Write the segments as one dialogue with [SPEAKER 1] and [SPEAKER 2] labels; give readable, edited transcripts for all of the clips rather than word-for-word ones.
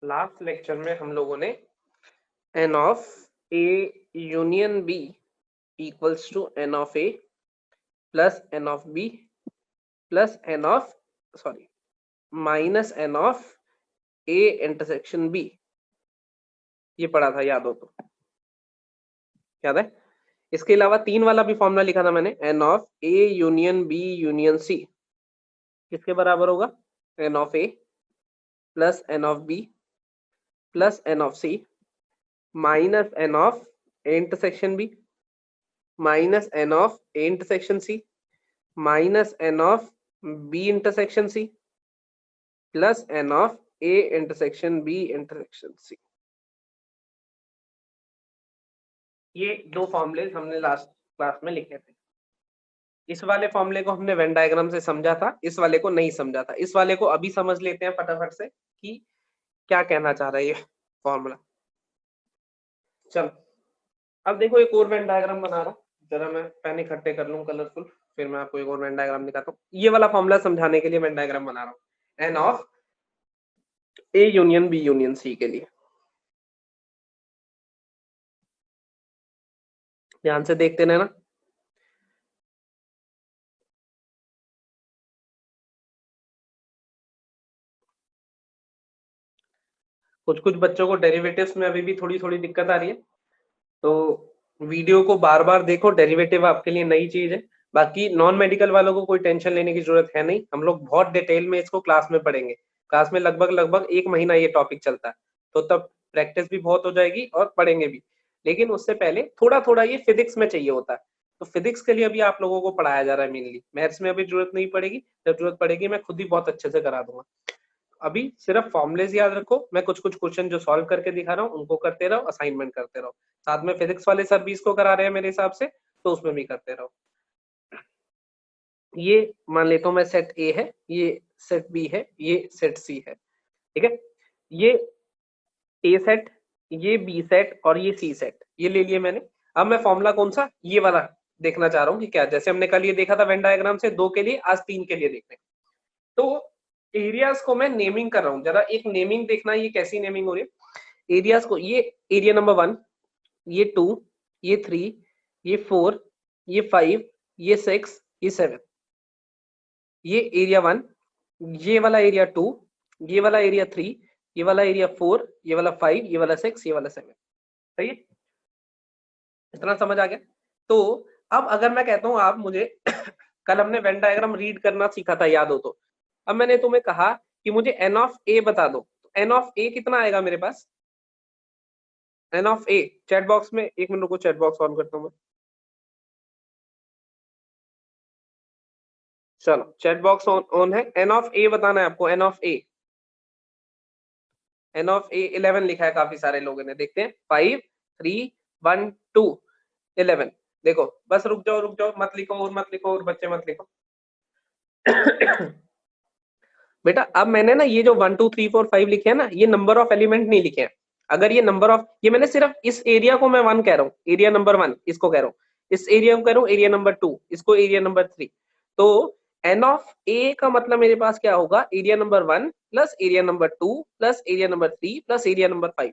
[SPEAKER 1] Last lecture में हम लोगों ने n of a union b equals to n of a plus n of b plus n of minus n of a intersection b, ये पढ़ा था, याद हो तो? याद है? इसके अलावा 3 वाला भी फॉर्मूला लिखा था मैंने, n of a union b union c किसके बराबर होगा? n of a plus n of b plus n of c minus n of a intersection b minus n of a intersection c minus n of b intersection c plus n of a intersection b intersection c। ये दो फॉर्मूले हमने last class में लिखे थे। इस वाले फॉर्मूले को हमने वेन डायग्राम से समझा था, इस वाले को नहीं समझा था। इस वाले को अभी समझ लेते हैं फटाफट से कि क्या कहना चाह रहा है ये फॉर्मूला। चलो अब देखो, एक और वेन डायग्राम बना रहा हूँ, जरा मैं पेन इकट्ठे कर लूँ कलरफुल, फिर मैं आपको एक और वेन डायग्राम दिखाता हूँ। ये वाला फॉर्मूला समझाने के लिए वेन डायग्राम बना रहा हूँ, N of A union B union C के लिए। ध्यान से देखते रहना। कुछ कुछ बच्चों को डेरिवेटिव्स में अभी भी थोड़ी थोड़ी दिक्कत आ रही है, तो वीडियो को बार बार देखो। डेरिवेटिव आपके लिए नई चीज है। बाकी नॉन मेडिकल वालों को कोई टेंशन लेने की जरूरत है नहीं, हम लोग बहुत डिटेल में इसको क्लास में पढ़ेंगे। क्लास में लगभग 1 महीना ये टॉपिक चलता है, तो तब प्रैक्टिस भी बहुत हो जाएगी और पढ़ेंगे भी। लेकिन उससे पहले थोड़ा थोड़ा ये फिजिक्स में चाहिए होता है, तो फिजिक्स के लिए अभी आप लोगों को पढ़ाया जा रहा है मेनली। मैथ्स में अभी जरूरत नहीं पड़ेगी, जब जरूरत पड़ेगी मैं खुद ही बहुत अच्छे से करा दूंगा। अभी सिर्फ फॉर्मुलेज याद रखो। मैं कुछ कुछ क्वेश्चन जो सॉल्व करके दिखा रहा हूँ उनको करते रहो, असाइनमेंट करते रहो। साथ में फिजिक्स वाले सर भी इसको करा रहे हैं मेरे हिसाब से, तो उसमें भी करते रहो। ये मान लेता हूँ मैं सेट ए है, ये सेट बी है, ये सेट सी है, ठीक है। ये ए सेट, ये बी सेट और ये सी सेट, ये ले लिए मैंने। अब मैं फॉर्मूला कौन सा, ये वाला देखना चाह रहा हूँ कि क्या, जैसे हमने कल ये देखा था वेन डायग्राम से 2 के लिए, आज 3 के लिए देखते हैं। तो एरियाज को मैं नेमिंग कर रहा हूँ, जरा एक नेमिंग देखना ये कैसी नेमिंग हो रही है। एरियाज को, ये एरिया नंबर 1, ये 2, ये 3, ये 4, ये 5, ये 6, ये 7, ये एरिया 1, ये वाला एरिया 2, ये वाला एरिया 3, ये वाला एरिया 4, ये वाला 5, ये वाला 6, ये वाला 7। सही है? इतना समझ आ गया? तो अब अगर मैं कहता हूं आप मुझे कल हमने वेन डायग्राम रीड करना सीखा था, याद हो तो। अब मैंने तुम्हें कहा कि मुझे एन ऑफ ए बता दो, तो एन ऑफ ए कितना आएगा मेरे पास? N of A chat box में, 1 मिनट रुको, चैट बॉक्स ऑन करता हूं मैं। चलो चैट बॉक्स ऑन है। एन ऑफ ए बताना है आपको, n of A. N of A 11 लिखा है काफी सारे लोगों ने, देखते हैं। 5 3 1 2 11। देखो बस रुक जाओ, मत लिखो और मत लिखो और बच्चे मत लिखो। बेटा अब मैंने ना ये जो 1 2 3 4 5 लिखे हैं ना, ये नंबर ऑफ एलिमेंट नहीं लिखे हैं। अगर ये नंबर ऑफ, ये मैंने सिर्फ इस एरिया को मैं 1 कह रहा हूँ, एरिया नंबर 1 इसको कह रहा हूँ, इस एरिया को कह रहा हूँ एरिया नंबर 2, इसको एरिया नंबर 3। तो एन ऑफ ए का मतलब मेरे पास क्या होगा? Area number 1 plus area number 2 plus area number 3 plus area number 5।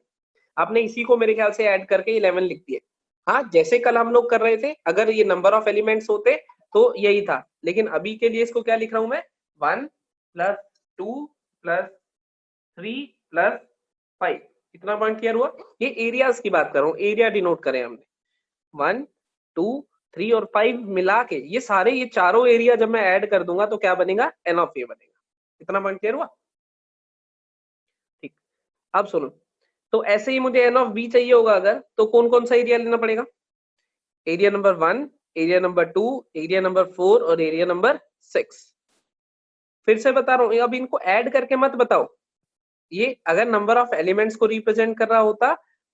[SPEAKER 1] आपने इसी को मेरे ख्याल से ऐड करके 11 लिख दिए। हाँ, जैसे कल हम लोग कर रहे थे, अगर ये नंबर ऑफ एलिमेंट्स होते तो यही था, लेकिन अभी के लिए इसको क्या लिख रहा हूं मैं? 1 प्लस 2 प्लस 3 प्लस 5। कितना पॉइंट क्लियर हुआ? ये एरियाज की बात कर रहा हूँ, एरिया डिनोट करें हमने। 1 2 3 और 5 मिला के ये सारे, ये चारों एरिया जब मैं ऐड कर दूंगा तो क्या बनेगा? एन ऑफ ए बनेगा। कितना पॉइंट क्लियर हुआ? ठीक। अब सुनो, तो ऐसे ही मुझे एन ऑफ बी चाहिए होगा अगर, तो कौन कौन सा एरिया लेना पड़ेगा? Area number 1, area number 2, area number 4 और एरिया नंबर 6। फिर से बता रहा हूँ, अब इनको ऐड करके मत बताओ। ये अगर नंबर ऑफ एलिमेंट्स को रिप्रेजेंट कर रहा होता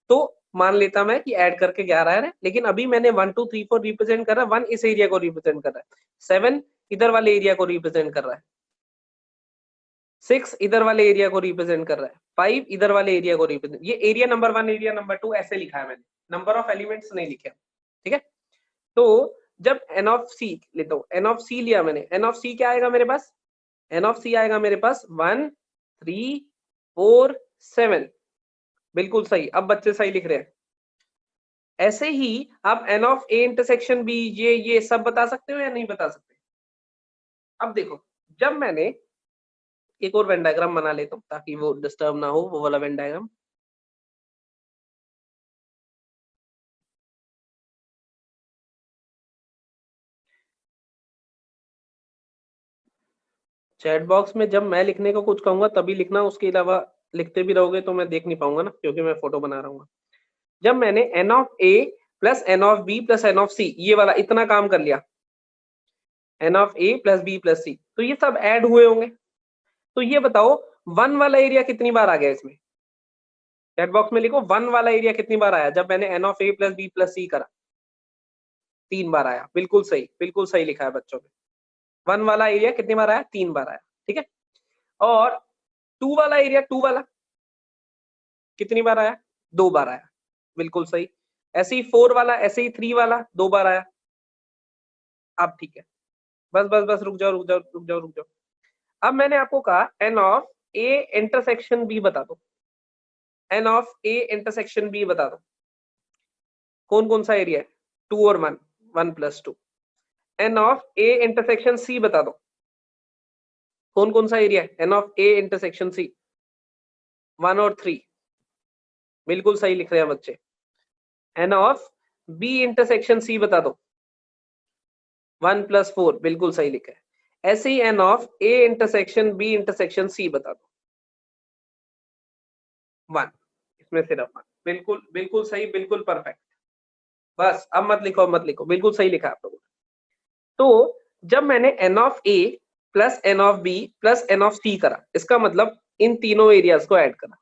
[SPEAKER 1] तो मान लेता मैं कि ऐड करके 11 है, लेकिन अभी मैंने 1 2 3 4 रिप्रेजेंट कर रहा है, 1 इस एरिया को रिप्रेजेंट कर रहा है, 7 इधर वाले एरिया को रिप्रेजेंट कर रहा है, 6 इधर वाले एरिया को रिप्रेजेंट कर रहा है, 5 इधर वाले एरिया को रिप्रेजेंट। ये एरिया नंबर 1 एरिया नंबर 2 ऐसे लिखा है मैंने, नंबर ऑफ एलिमेंट्स नहीं लिखे। ठीक है, तो जब एन ऑफ सी लेता हूं, एन ऑफ सी लिया मैंने, एन ऑफ सी क्या आएगा मेरे पास? एन ऑफ सी आएगा मेरे पास 1 3 4 7, बिल्कुल सही। अब बच्चे सही लिख रहे हैं। ऐसे ही आप n of a intersection b ये सब बता सकते हो या नहीं बता सकते? अब देखो, जब मैंने एक और वेन डायग्राम बना लेता हूँ ताकि वो डिस्टर्ब ना हो, वो वाला वेन डायग्राम। चैट बॉक्स में जब मैं लिखने को कुछ कहूंगा तभी लिखना, उसके अलावा लिखते भी रहोगे तो मैं देख नहीं पाऊंगा ना, क्योंकि मैं फोटो बना रहा हूँ। जब मैंने n of a plus n of b plus n of c ये वाला इतना काम कर लिया, n of a plus b plus c, तो ये सब ऐड हुए होंगे। तो ये बताओ 1 वाला एरिया कितनी बार आ गया इसमें? चैट बॉक्स में लिखो 1 वाला एरिया कितनी बार आया जब मैंने n of a plus b plus c करा? 3 बार आया। बिल्कुल सही लिखा है बच्चों ने। 1 वाला एरिया कितनी बार आया? 3 बार आया। ठीक है। और 2 वाला एरिया, 2 वाला कितनी बार आया? 2 बार आया। बिल्कुल सही। ऐसे ही 4 वाला, ऐसे ही 3 वाला 2 बार आया। अब ठीक है, बस रुक जाओ। अब मैंने आपको कहा n of a intersection b बता दो। n of a intersection b बता दो। कौन कौन सा एरिया है? 2 और 1, 1 plus 2। n of a intersection c बता दो। कौन कौन सा एरिया है? n of a intersection c 1 और 3। बिल्कुल सही लिख रहे हैं बच्चे। n of b intersection c बता दो। 1 प्लस 4, बिल्कुल सही लिखा है। ऐसे ही n of a intersection b intersection c बता दो। 1, इसमें सिर्फ 1। बिल्कुल सही, बिल्कुल परफेक्ट। बस अब मत लिखो, बिल्कुल सही लिखा आप लोगों ने। तो जब मैंने n of a plus n of b plus n of c करा, इसका मतलब इन तीनों एरियाज को ऐड करा।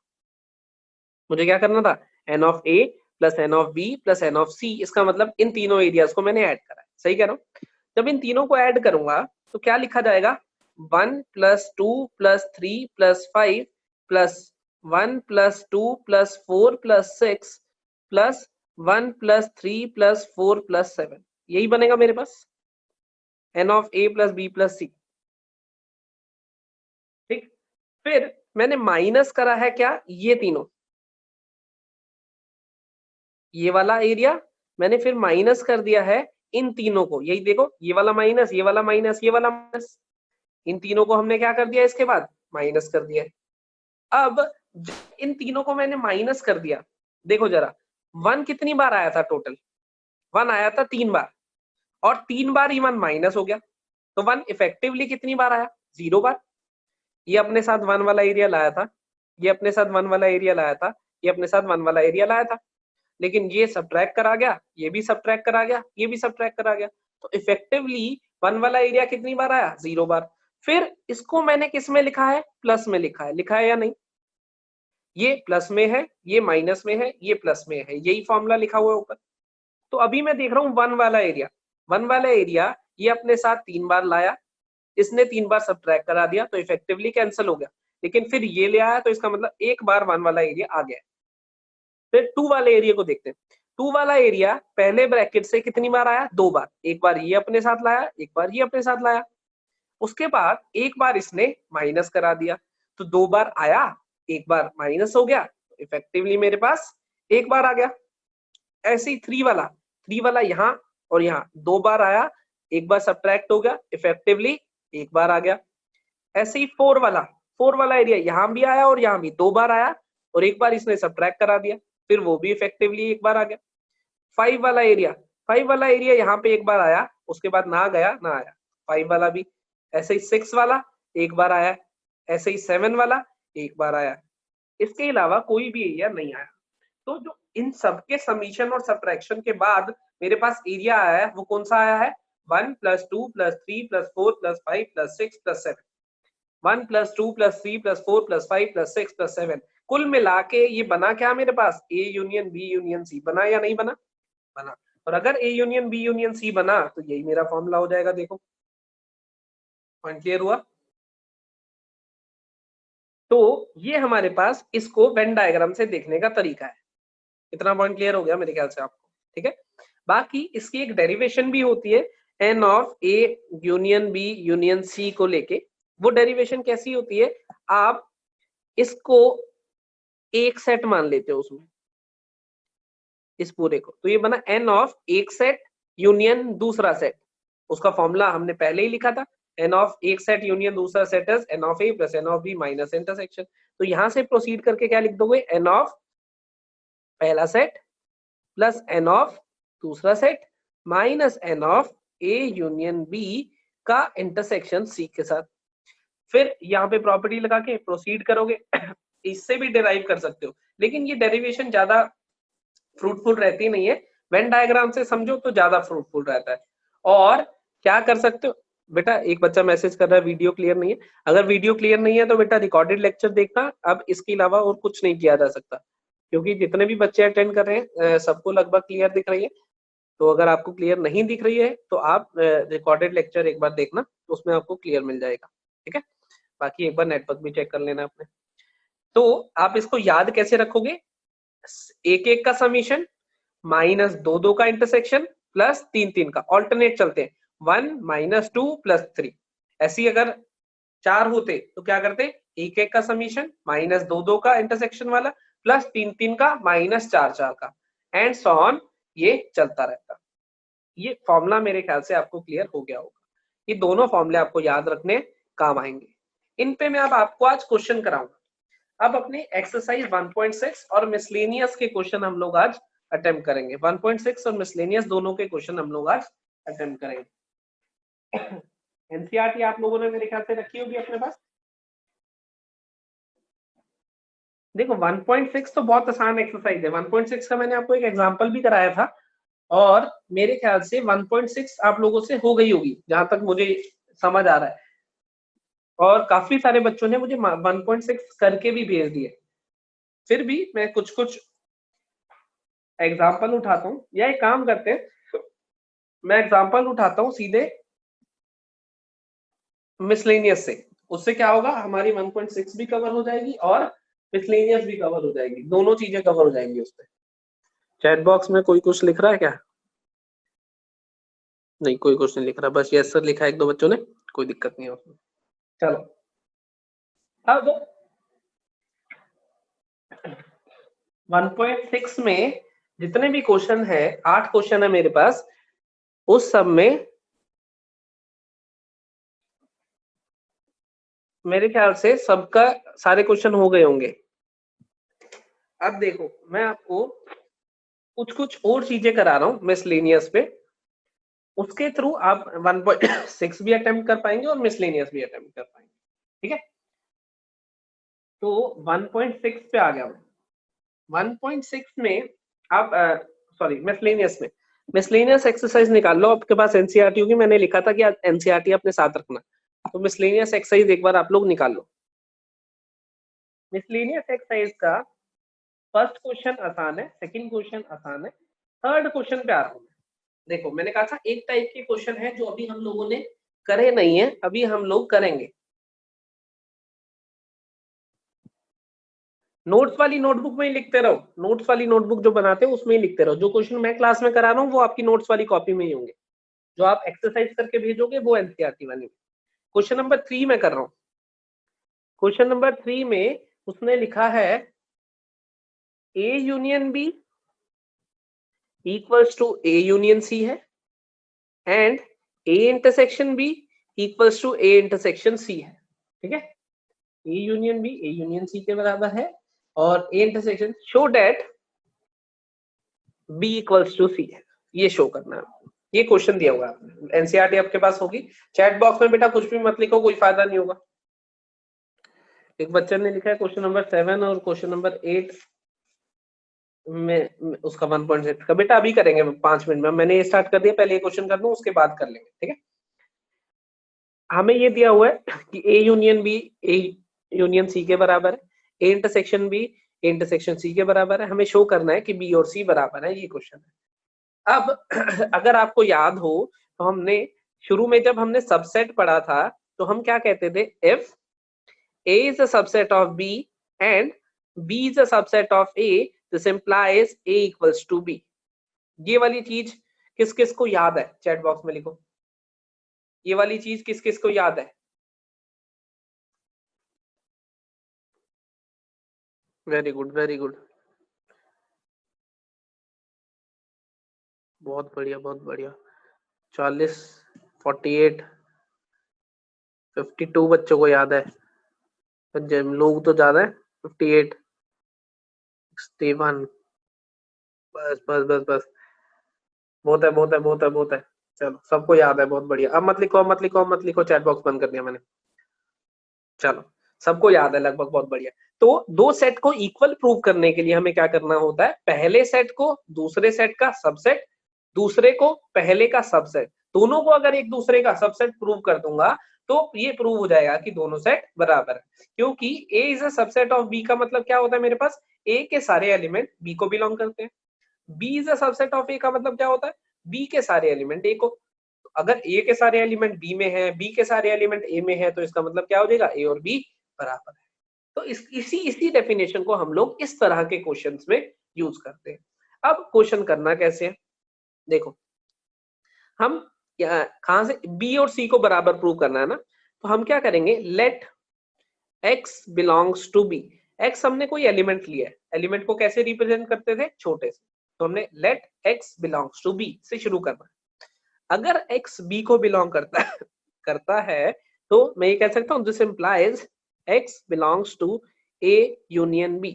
[SPEAKER 1] मुझे क्या करना था? n of a plus n of b plus n of c, इसका मतलब इन तीनों एरियाज को मैंने ऐड करा है। सही कह रहा हूं? जब इन तीनों को ऐड करूंगा तो क्या लिखा जाएगा? 1 plus 2 plus 3 plus 5 plus 1 plus 2 plus 4 plus 6 plus 1 plus 3 plus 4 plus 7। यही बनेगा मेरे पास n of a plus b plus c। ठीक। फिर मैंने माइनस करा है क्या? ये तीनों, ये वाला एरिया मैंने फिर माइनस कर दिया है इन तीनों को। यही देखो, ये वाला माइनस, ये वाला माइनस, ये वाला माइनस, इन तीनों को हमने क्या कर दिया? इसके बाद माइनस कर दिया है। अब इन तीनों को मैंने माइनस कर दिया, देखो जरा 1 कितनी बार आया था टोटल? 1 आया था 3 बार, और 3 बार ही 1 माइनस हो गया, तो 1 इफेक्टिवली कितनी बार आया? 0 बार। ये अपने साथ 1 वाला एरिया लाया था, ये अपने साथ 1 वाला एरिया लाया था, ये अपने साथ 1 वाला एरिया लाया था, लेकिन ये सब्ट्रैक्ट करा गया, ये भी सब्ट्रैक्ट करा गया, ये भी सब्ट्रैक्ट करा गया, तो इफेक्टिवली 1 वाला एरिया कितनी बार आया? 0 बार। फिर इसको मैंने किस में लिखा है? प्लस में लिखा है या नहीं? ये प्लस में है, ये माइनस में है, ये प्लस में है, यही फॉर्मूला लिखा हुआ है ऊपर। तो अभी मैं देख रहा हूँ 1 वाला एरिया, 1 वाला एरिया ये अपने साथ 3 बार लाया, इसने 3 बार सब्ट्रैक्ट करा दिया, तो इफेक्टिवली कैंसिल हो गया। लेकिन फिर ये ले आया, तो इसका मतलब एक बार 1 वाला एरिया आ गया। फिर 2 वाले एरिया को देखते हैं। 2 वाला एरिया पहले ब्रैकेट से कितनी बार आया? 2 बार। एक बार ये अपने साथ लाया, एक बार ये अपने साथ लाया, उसके बाद एक बार इसने माइनस करा दिया, तो 2 बार आया, एक बार माइनस हो गया, इफेक्टिवली मेरे पास एक बार आ गया। ऐसे ही 3 वाला यहाँ और यहाँ 2 बार आया, एक बार सब्ट्रैक्ट हो गया, इफेक्टिवली एक बार आ गया। ऐसे ही 4 वाला एरिया यहाँ भी आया और यहाँ भी 2 बार आया, और एक बार इसने सब्ट्रैक्ट करा दिया, फिर वो भी इफेक्टिवली एक बार आ गया। 5 वाला एरिया यहाँ पे एक बार आया, उसके बाद ना गया ना आया, 5 वाला भी। ऐसे ही 6 वाला एक बार आया, ऐसे ही 7 वाला एक बार आया, इसके अलावा कोई भी एरिया नहीं आया। तो जो इन सबके समीशन और सब्ट्रैक्शन के बाद मेरे पास एरिया आया है, वो कौन सा आया है? 1 plus 2 plus 3 plus 4 plus 5 plus 6 plus 7। 1 plus 2 plus 3 plus 4 plus 5 plus 6 plus 7, कुल मिला के ये बना क्या मेरे पास? A union B union C. बना या नहीं बना? बना। और अगर A union B union C बना तो यही मेरा फॉर्मूला हो जाएगा। देखो, पॉइंट क्लियर हुआ? तो ये हमारे पास इसको वेन डायग्राम से देखने का तरीका है। इतना पॉइंट क्लियर हो गया मेरे ख्याल से आपको? ठीक है। बाकी इसकी एक डेरिवेशन भी होती है N of A union B union C को लेके। वो डेरिवेशन कैसी होती है? आप इसको एक सेट मान लेते हो उसमें इस पूरे को, तो ये बना n ऑफ एक सेट यूनियन दूसरा सेट। उसका फॉर्मूला हमने पहले ही लिखा था, n ऑफ एक सेट यूनियन दूसरा set is n of a plus n of b minus intersection. तो यहां से प्रोसीड करके क्या लिख दोगे, n ऑफ पहला सेट प्लस n ऑफ दूसरा set minus n of a union b का इंटरसेक्शन c के साथ। फिर यहाँ पे प्रॉपर्टी लगा के प्रोसीड करोगे इससे भी डिराइव कर सकते हो, लेकिन ये डेरिवेशन ज्यादा फ्रूटफुल रहती नहीं है, वेन डायग्राम से समझो तो ज्यादा फ्रूटफुल रहता है। और क्या कर सकते हो बेटा, एक बच्चा मैसेज कर रहा है वीडियो क्लियर नहीं है। अगर वीडियो क्लियर नहीं है तो बेटा रिकॉर्डेड लेक्चर देखना, अब इसके अलावा और कुछ नहीं किया जा सकता, क्योंकि जितने भी बच्चे अटेंड कर रहे हैं सबको लगभग क्लियर दिख रही है। तो अगर आपको क्लियर नहीं दिख रही है तो आप रिकॉर्डेड लेक्चर एक बार देखना, तो उसमें आपको क्लियर मिल जाएगा, ठीक है। बाकी एक बार नेटवर्क भी चेक कर लेना अपने। तो आप इसको याद कैसे रखोगे, एक एक का समीशन माइनस दो दो का इंटरसेक्शन प्लस तीन तीन का, ऑल्टरनेट चलते हैं, 1 माइनस 2 प्लस 3। ऐसी अगर चार होते तो क्या करते, एक एक का समीशन माइनस दो दो का इंटरसेक्शन वाला प्लस तीन तीन का माइनस चार चार का, एंड सो ऑन, ये चलता रहता। ये फॉर्मूला मेरे ख्याल से आपको क्लियर हो गया होगा। ये दोनों फॉर्मूले आपको याद रखने काम आएंगे। इन पे मैं अब आपको आज क्वेश्चन कराऊंगा। अब अपने एक्सरसाइज 1.6 और मिसलेनियस के क्वेश्चन हम लोग आज अटेम्प्ट करेंगे। 1.6 और मिसलेनियस दोनों के क्वेश्चन हम लोग आज अटेम्प्ट करेंगे। एनसीईआरटी आप लोगों ने मेरे ख्याल से रखी होगी अपने पास। देखो 1.6 तो बहुत आसान एक्सरसाइज है। 1.6 का मैंने आपको एक एग्जांपल भी कराया था, और मेरे ख्याल से 1.6 आप लोगों से हो गई होगी जहां तक मुझे समझ आ रहा है, और काफी सारे बच्चों ने मुझे 1.6 करके भी भेज दिए। फिर भी मैं कुछ कुछ एग्जाम्पल उठाता हूँ, या एक काम करते हैं, मैं एग्जाम्पल उठाता हूँ सीधे मिसलेनियस से। उससे क्या होगा, हमारी 1.6 भी कवर हो जाएगी और मिसलेनियस भी कवर हो जाएगी, दोनों चीजें कवर हो जाएंगी उससे। चैट बॉक्स में कोई कुछ लिख रहा है क्या? नहीं, कोई कुछ नहीं लिख रहा, बस यस सर लिखा है एक दो बच्चों ने, कोई दिक्कत नहीं है उसमें। चलो अब 1.6 में जितने भी क्वेश्चन है, 8 क्वेश्चन है मेरे पास, उस सब में मेरे ख्याल से सबका सारे क्वेश्चन हो गए होंगे। अब देखो मैं आपको कुछ कुछ और चीजें करा रहा हूँ मिसलेनियस पे, उसके थ्रू आप 1.6 भी अटेम्प्ट कर पाएंगे और मिसलेनियस भी अटेम्प्ट कर पाएंगे, ठीक है। तो 1.6 पे आ गया मैं। 1.6 में आप सॉरी मिसलेनियस एक्सरसाइज निकाल लो, आपके पास एनसीईआरटी होगी, मैंने लिखा था कि एनसीईआरटी अपने साथ रखना। तो मिसलेनियस एक्सरसाइज एक बार आप लोग निकाल लो। मिसलेनियस एक्सरसाइज का फर्स्ट क्वेश्चन आसान है, सेकंड क्वेश्चन आसान है, थर्ड क्वेश्चन पे आ रहा हूं। देखो मैंने कहा था एक टाइप के क्वेश्चन है जो अभी हम लोगों ने करे नहीं है, अभी हम लोग करेंगे। नोट्स वाली नोटबुक में ही लिखते रहो, नोट्स वाली नोटबुक जो बनाते हो उसमें ही लिखते रहो। जो क्वेश्चन मैं क्लास में करा रहा हूँ वो आपकी नोट्स वाली कॉपी में ही होंगे, जो आप एक्सरसाइज करके भेजोगे वो एनसीईआरटी वाली। क्वेश्चन नंबर 3 में कर रहा हूँ। क्वेश्चन नंबर 3 में उसने लिखा है A union B equals to A union C है, and A intersection B equals to A intersection C है, ठीक है। A union B A union C के बराबर है, और A intersection show that B equals to C है, ये शो करना है। ये क्वेश्चन दिया हुआ है, एनसीईआरटी आपके पास होगी। चैट बॉक्स में बेटा कुछ भी मत लिखो, कोई फायदा नहीं होगा। एक बच्चे ने लिखा है क्वेश्चन नंबर 7 और क्वेश्चन नंबर 8 में उसका 1.6 का। बेटा अभी करेंगे 5 मिनट में, मैंने ये स्टार्ट कर दिया, पहले ये क्वेश्चन कर दूं उसके बाद कर लेंगे, ठीक है। हमें ये दिया हुआ है कि A union B A union C के बराबर है, A intersection B A intersection C के बराबर है। हमें शो करना है कि बी और सी बराबर है, ये क्वेश्चन है। अब अगर आपको याद हो तो हमने शुरू में जब हमने सबसेट पढ़ा था तो हम क्या कहते थे, if A is a subset of B and B is a subset of A, this implies A equals to B। ये वाली चीज किस किस को याद है, चैट बॉक्स में लिखो। ये वाली चीज किस किस को याद है? वेरी गुड, वेरी गुड, बहुत बढ़िया, बहुत बढ़िया। 40, 48, 52 बच्चों को याद है। लोग तो ज्यादा है। 58, 61। बस बस बस बस, बहुत है, बहुत है, बहुत है, बहुत है। चलो, सबको याद है, बहुत बढ़िया। अब मत लिखो, अब मत लिखो, अब मत लिखो, चैट बॉक्स बंद कर दिया मैंने। चलो, सबको याद है लगभग, बहुत बढ़िया। तो दो सेट को इक्वल प्रूव करने के लिए हमें क्या करना होता है? पहले सेट को दूसरे सेट का सबसेट, दूसरे को पहले का सबसेट, दोनों को अगर एक दूसरे का सबसेट प्रूव कर दूंगा तो ये प्रूव हो जाएगा कि दोनों सेट बराबर है। क्योंकि A is a subset of B का मतलब क्या होता है? मेरे पास A के सारे एलिमेंट B को बिलोंग करते हैं। B is a subset of A का मतलब क्या होता है? B के सारे एलिमेंट A को। अगर A के सारे एलिमेंट B में है, B के सारे एलिमेंट A में है, तो इसका मतलब क्या हो जाएगा? A और B बराबर है। तो इसी डेफिनेशन को हम लोग इस तरह के क्वेश्चंस में यूज करते हैं। अब क्वेश्चन करना कैसे है? देखो, हम कहां से B और C को बराबर प्रूव करना है ना, तो हम क्या करेंगे? Let x belongs to B। x हमने कोई एलिमेंट लिया है, एलिमेंट को कैसे रिप्रेजेंट करते थे? छोटे से। तो हमने let x belongs to B से शुरू करना है। अगर x B को बिलोंग करता है तो मैं ये कह सकता हूं this implies x belongs to A union B।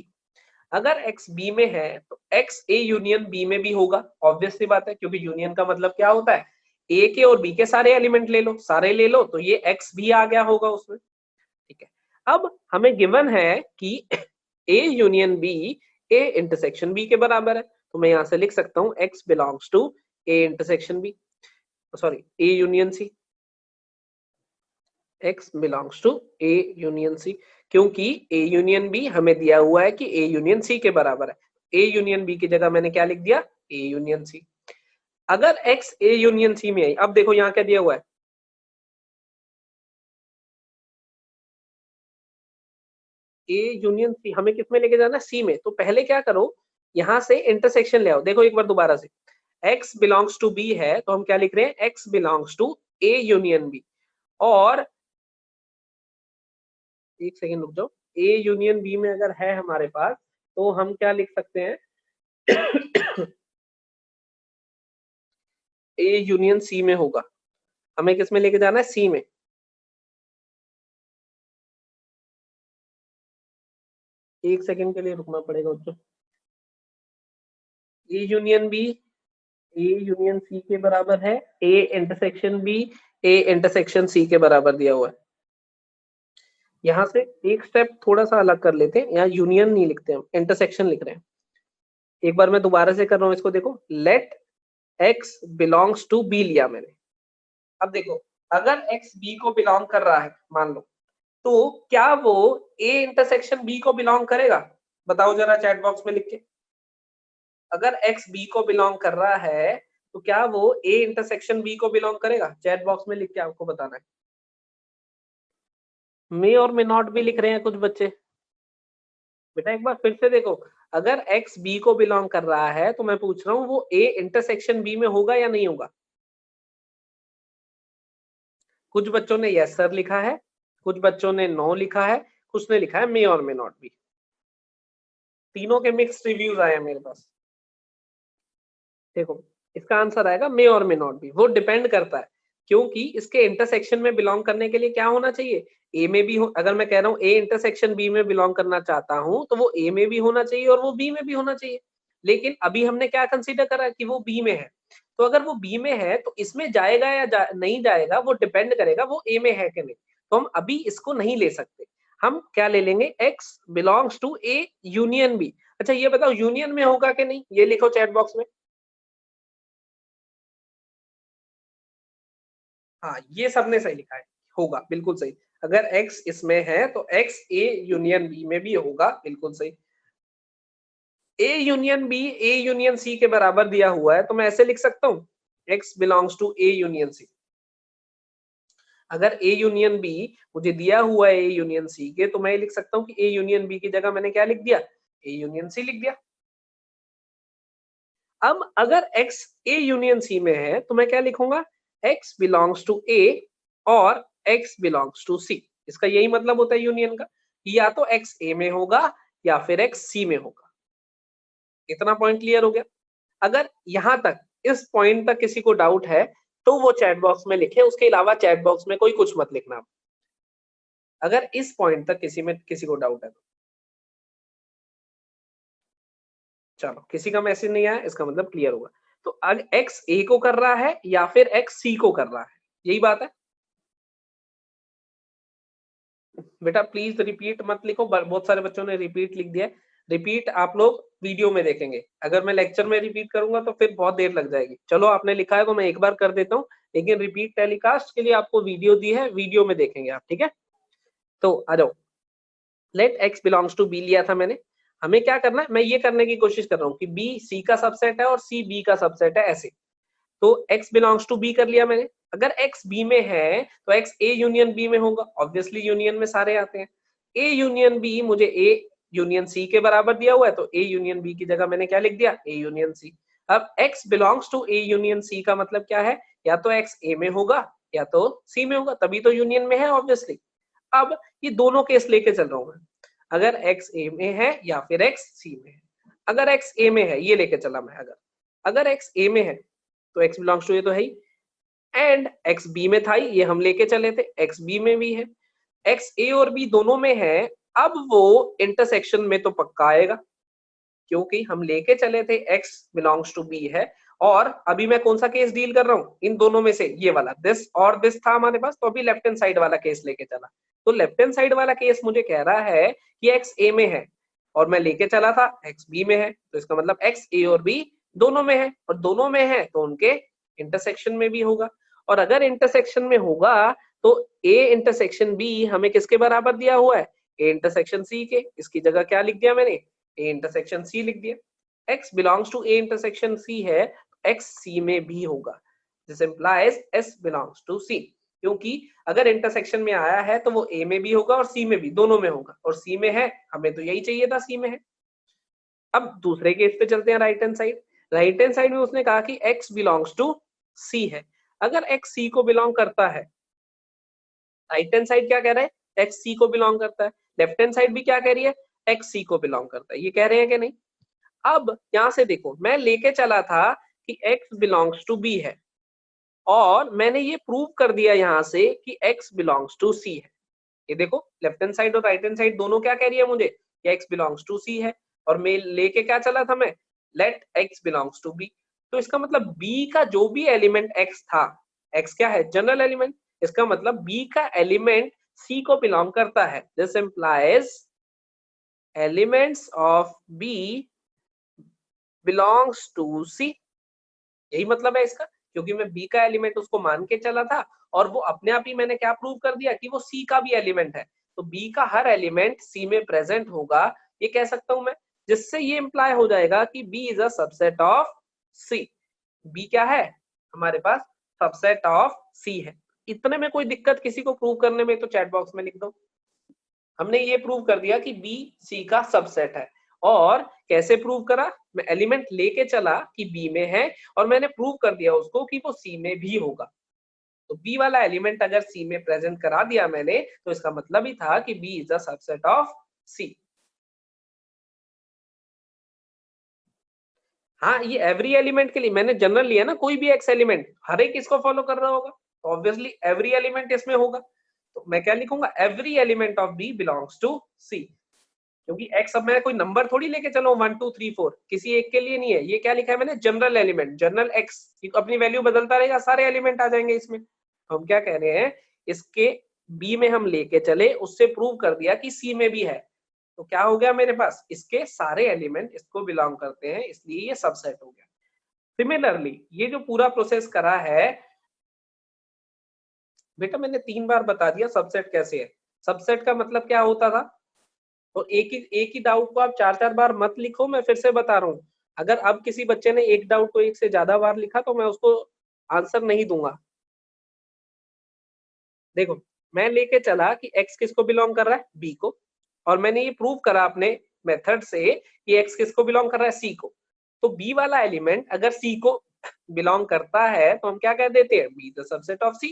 [SPEAKER 1] अगर x B में है तो x A यूनियन B में भी होगा, ऑब्वियस सी बात है, क्योंकि यूनियन का मतलब क्या होता है? A के और B के सारे एलिमेंट ले लो, सारे ले लो, तो ये x भी आ गया होगा उसमें। ठीक है, अब हमें गिवन है कि A union B A intersection B के बराबर है, तो मैं यहां से लिख सकता हूं x belongs to A intersection B, sorry A union C। x belongs to A union C, क्योंकि A यूनियन B हमें दिया हुआ है कि A यूनियन C के बराबर है। A यूनियन B की जगह मैंने क्या लिख दिया? A union C। अगर x A यूनियन C में आई, अब देखो यहाँ क्या दिया हुआ है? A यूनियन C हमें किस में लेके जाना है? C में। तो पहले क्या करो, यहां से इंटरसेक्शन ले आओ। देखो एक बार दोबारा से, x बिलोंग्स टू B है तो हम क्या लिख रहे हैं? x belongs to A union B। और एक सेकेंड रुक जाओ, A यूनियन B में अगर है हमारे पास, तो हम क्या लिख सकते हैं? A यूनियन C में होगा। हमें किस में लेके जाना है? C में। एक सेकेंड के लिए रुकना पड़ेगा बच्चों। A union B A union C के बराबर है, A intersection B A intersection C के बराबर दिया हुआ है। यहाँ से एक स्टेप थोड़ा सा अलग कर लेते हैं, यहाँ यूनियन नहीं लिखते, हम इंटरसेक्शन लिख रहे हैं। एक बार मैं दोबारा से कर रहा हूँ इसको, देखो, let x belongs to B लिया मैंने। अब देखो, अगर x B को बिलोंग कर रहा है मान लो, तो क्या वो A इंटरसेक्शन B को बिलोंग करेगा? बताओ जरा चैट बॉक्स में लिख के। अगर x B को बिलोंग कर रहा है तो क्या वो A इंटरसेक्शन B को बिलोंग करेगा? चैट बॉक्स में लिख के आपको बताना है। मे और मे नॉट भी लिख रहे हैं कुछ बच्चे। बेटा एक बार फिर से देखो, अगर x B को बिलोंग कर रहा है तो मैं पूछ रहा हूँ वो A इंटरसेक्शन B में होगा या नहीं होगा? कुछ बच्चों ने यस सर लिखा है, कुछ बच्चों ने नो लिखा है, कुछ ने लिखा है मे और मे नॉट भी। तीनों के मिक्स रिव्यूज आए हैं मेरे पास। देखो, इसका आंसर आएगा मे और मे नॉट भी। वो डिपेंड करता है, क्योंकि इसके इंटरसेक्शन में बिलोंग करने के लिए क्या होना चाहिए? ए में भी हो। अगर मैं कह रहा हूँ ए इंटरसेक्शन बी में बिलोंग करना चाहता हूँ तो वो ए में भी होना चाहिए और वो बी में भी होना चाहिए। लेकिन अभी हमने क्या कंसीडर करा कि वो बी में है, तो अगर वो बी में है तो इसमें जाएगा या नहीं जाएगा वो डिपेंड करेगा वो ए में है कि नहीं। तो हम अभी इसको नहीं ले सकते। हम क्या ले लेंगे? X belongs to A union B. अच्छा ये बताओ यूनियन में होगा कि नहीं, ये लिखो चैट बॉक्स में। हाँ, ये सबने सही लिखा है, होगा बिल्कुल सही। अगर x इसमें है तो x A यूनियन B में भी होगा, बिल्कुल सही। A union B A union C के बराबर दिया हुआ है तो मैं ऐसे लिख सकता हूँ x belongs to A union C। अगर A यूनियन B मुझे दिया हुआ है A यूनियन C के, तो मैं लिख सकता हूँ कि A यूनियन B की जगह मैंने क्या लिख दिया? A यूनियन C लिख दिया। अब अगर x A यूनियन C में है तो मैं क्या लिखूंगा? x बिलोंग्स टू A और x बिलोंग्स टू C। इसका यही मतलब होता है यूनियन का, या तो x A में होगा या फिर x C में होगा। इतना पॉइंट क्लियर हो गया। अगर यहां तक इस पॉइंट तक किसी को डाउट है तो वो चैट बॉक्स में लिखे, उसके अलावा चैट बॉक्स में कोई कुछ मत लिखना। अगर इस पॉइंट तक किसी को डाउट है तो चलो, किसी का मैसेज नहीं आया, इसका मतलब क्लियर होगा। तो अब x A को कर रहा है या फिर x C को कर रहा है, यही बात है। बेटा प्लीज रिपीट मत लिखो, बहुत सारे बच्चों ने रिपीट लिख दिया है। रिपीट आप लोग वीडियो में देखेंगे, अगर मैं लेक्चर में रिपीट करूंगा तो फिर बहुत देर लग जाएगी। चलो आपने लिखा है तो मैं एक बार कर देता हूँ, लेकिन रिपीट टेलीकास्ट के लिए आपको वीडियो दी है, वीडियो में देखेंगे आप, ठीक है। तो आ जाओ, let x belongs to b लिया था मैंने। हमें क्या करना है, मैं ये करने की कोशिश कर रहा हूँ कि b c का सबसेट है और c b का सबसेट है, ऐसे। तो x बिलोंग्स टू b कर लिया मैंने। अगर x b में है तो x a यूनियन b में होगा, ऑब्वियसली यूनियन में सारे आते हैं। a यूनियन b मुझे a यूनियन c के बराबर दिया हुआ है, तो a यूनियन b की जगह मैंने क्या लिख दिया, a यूनियन c। अब x belongs to a union c का मतलब क्या है, या तो x a में होगा या तो c में होगा, तभी तो यूनियन में है ऑब्वियसली। अब ये दोनों केस लेके चल रहा हूं मैं, अगर x a में है या फिर x c में है। अगर x a में है, ये लेके चला मैं, अगर x a में है तो x बिलोंग्स टू ये तो है ही, एंड x b में था ही, ये हम लेके चले थे, x b में भी है, x a और b दोनों में है। अब वो इंटरसेक्शन में तो पक्का आएगा, क्योंकि हम लेके चले थे x बिलोंग्स टू b है, और अभी मैं कौन सा केस डील कर रहा हूँ, इन दोनों में से ये वाला, दिस और दिस था हमारे पास, तो अभी लेफ्ट हैंड साइड वाला केस लेके चला। तो लेफ्ट हैंड साइड वाला केस मुझे कह रहा है कि x a में है और मैं लेके चला था x b में है, तो इसका मतलब x a और b दोनों में है, और दोनों में है तो उनके इंटरसेक्शन में भी होगा। और अगर इंटरसेक्शन में होगा तो a इंटरसेक्शन b हमें किसके बराबर दिया हुआ है, a इंटरसेक्शन c के। इसकी जगह क्या लिख दिया मैंने, a इंटरसेक्शन c लिख दिया। x belongs to a intersection c है, x c में भी होगा, this implies s belongs to c। क्योंकि अगर इंटरसेक्शन में आया है तो वो a में भी होगा और c में भी, दोनों में होगा, और c में है, हमें तो यही चाहिए था, c में है। अब दूसरे केस पे चलते हैं, right hand side. Right hand side में उसने कहा कि x बिलोंग्स टू c है। अगर x c को बिलोंग करता है, राइट हैंड साइड क्या कह रहा है, x c को बिलोंग करता है, लेफ्ट हैंड साइड भी क्या कह रही है, x c को बिलोंग करता है, ये कह रहे हैं कि नहीं। अब यहां से देखो, मैं लेके चला था कि x बिलोंग्स टू b है, और मैंने ये प्रूव कर दिया यहां से कि x बिलोंग्स टू c है। ये देखो, लेफ्ट हैंड साइड और राइट हैंड साइड दोनों क्या कह रही है मुझे, कि x बिलोंग्स टू c है, और मैं लेके क्या चला था मैं, let x belongs to b। तो इसका मतलब b का जो भी एलिमेंट x था, x क्या है, जनरल एलिमेंट, इसका मतलब b का एलिमेंट c को बिलोंग करता है। This implies elements of b belongs to c, यही मतलब है इसका, क्योंकि मैं b का एलिमेंट उसको मान के चला था, और वो अपने आप ही मैंने क्या प्रूव कर दिया कि वो c का भी एलिमेंट है, तो b का हर एलिमेंट c में प्रेजेंट होगा, ये कह सकता हूं मैं, जिससे ये इंप्लाई हो जाएगा कि b is a subset of c। b क्या है हमारे पास, सबसेट ऑफ c है। इतने में कोई दिक्कत किसी को प्रूव करने में, तो चैट बॉक्स में लिख दो। हमने ये प्रूव कर दिया कि बी सी का सबसेट है, और कैसे प्रूव करा, मैं एलिमेंट लेके चला कि बी में है, और मैंने प्रूव कर दिया उसको कि वो सी में भी होगा। तो बी वाला एलिमेंट अगर सी में प्रेजेंट करा दिया मैंने, तो इसका मतलब ही था कि B is a subset of C. हाँ, ये एवरी एलिमेंट के लिए मैंने जनरल लिया ना, कोई भी एक्स एलिमेंट हर एक इसको फॉलो कर रहा होगा, तो ऑब्वियसली एवरी एलिमेंट इसमें होगा। तो मैं क्या लिखूंगा, every element of B belongs to C, क्योंकि x अब मैं कोई नंबर थोड़ी लेके चलो 1 2 3 4, किसी एक के लिए नहीं है, ये क्या लिखा है मैंने, जनरल एलिमेंट, जनरल x, अपनी वैल्यू बदलता रहेगा, सारे एलिमेंट आ जाएंगे इसमें। तो हम क्या कह रहे हैं, इसके b में हम लेके चले, उससे प्रूव कर दिया कि c में भी है, तो क्या हो गया मेरे पास, इसके सारे एलिमेंट इसको बिलोंग करते हैं, इसलिए ये सबसेट हो गया। सिमिलरली ये जो पूरा प्रोसेस करा है, बेटा मैंने 3 बार बता दिया सबसेट कैसे है। सबसेट का मतलब क्या होता था, और एक ही डाउट को आप 4 बार मत लिखो, मैं फिर से बता रहा हूँ। अगर अब किसी बच्चे ने एक डाउट को एक से ज्यादा बार लिखा तो मैं उसको आंसर नहीं दूंगा। देखो, मैं लेके चला कि x किसको बिलोंग कर रहा है, b को, और मैंने ये प्रूव करा अपने मेथड से कि x किसको बिलोंग कर रहा है, c को। तो b वाला एलिमेंट अगर c को बिलोंग करता है तो हम क्या कह देते हैं, b the subset of c,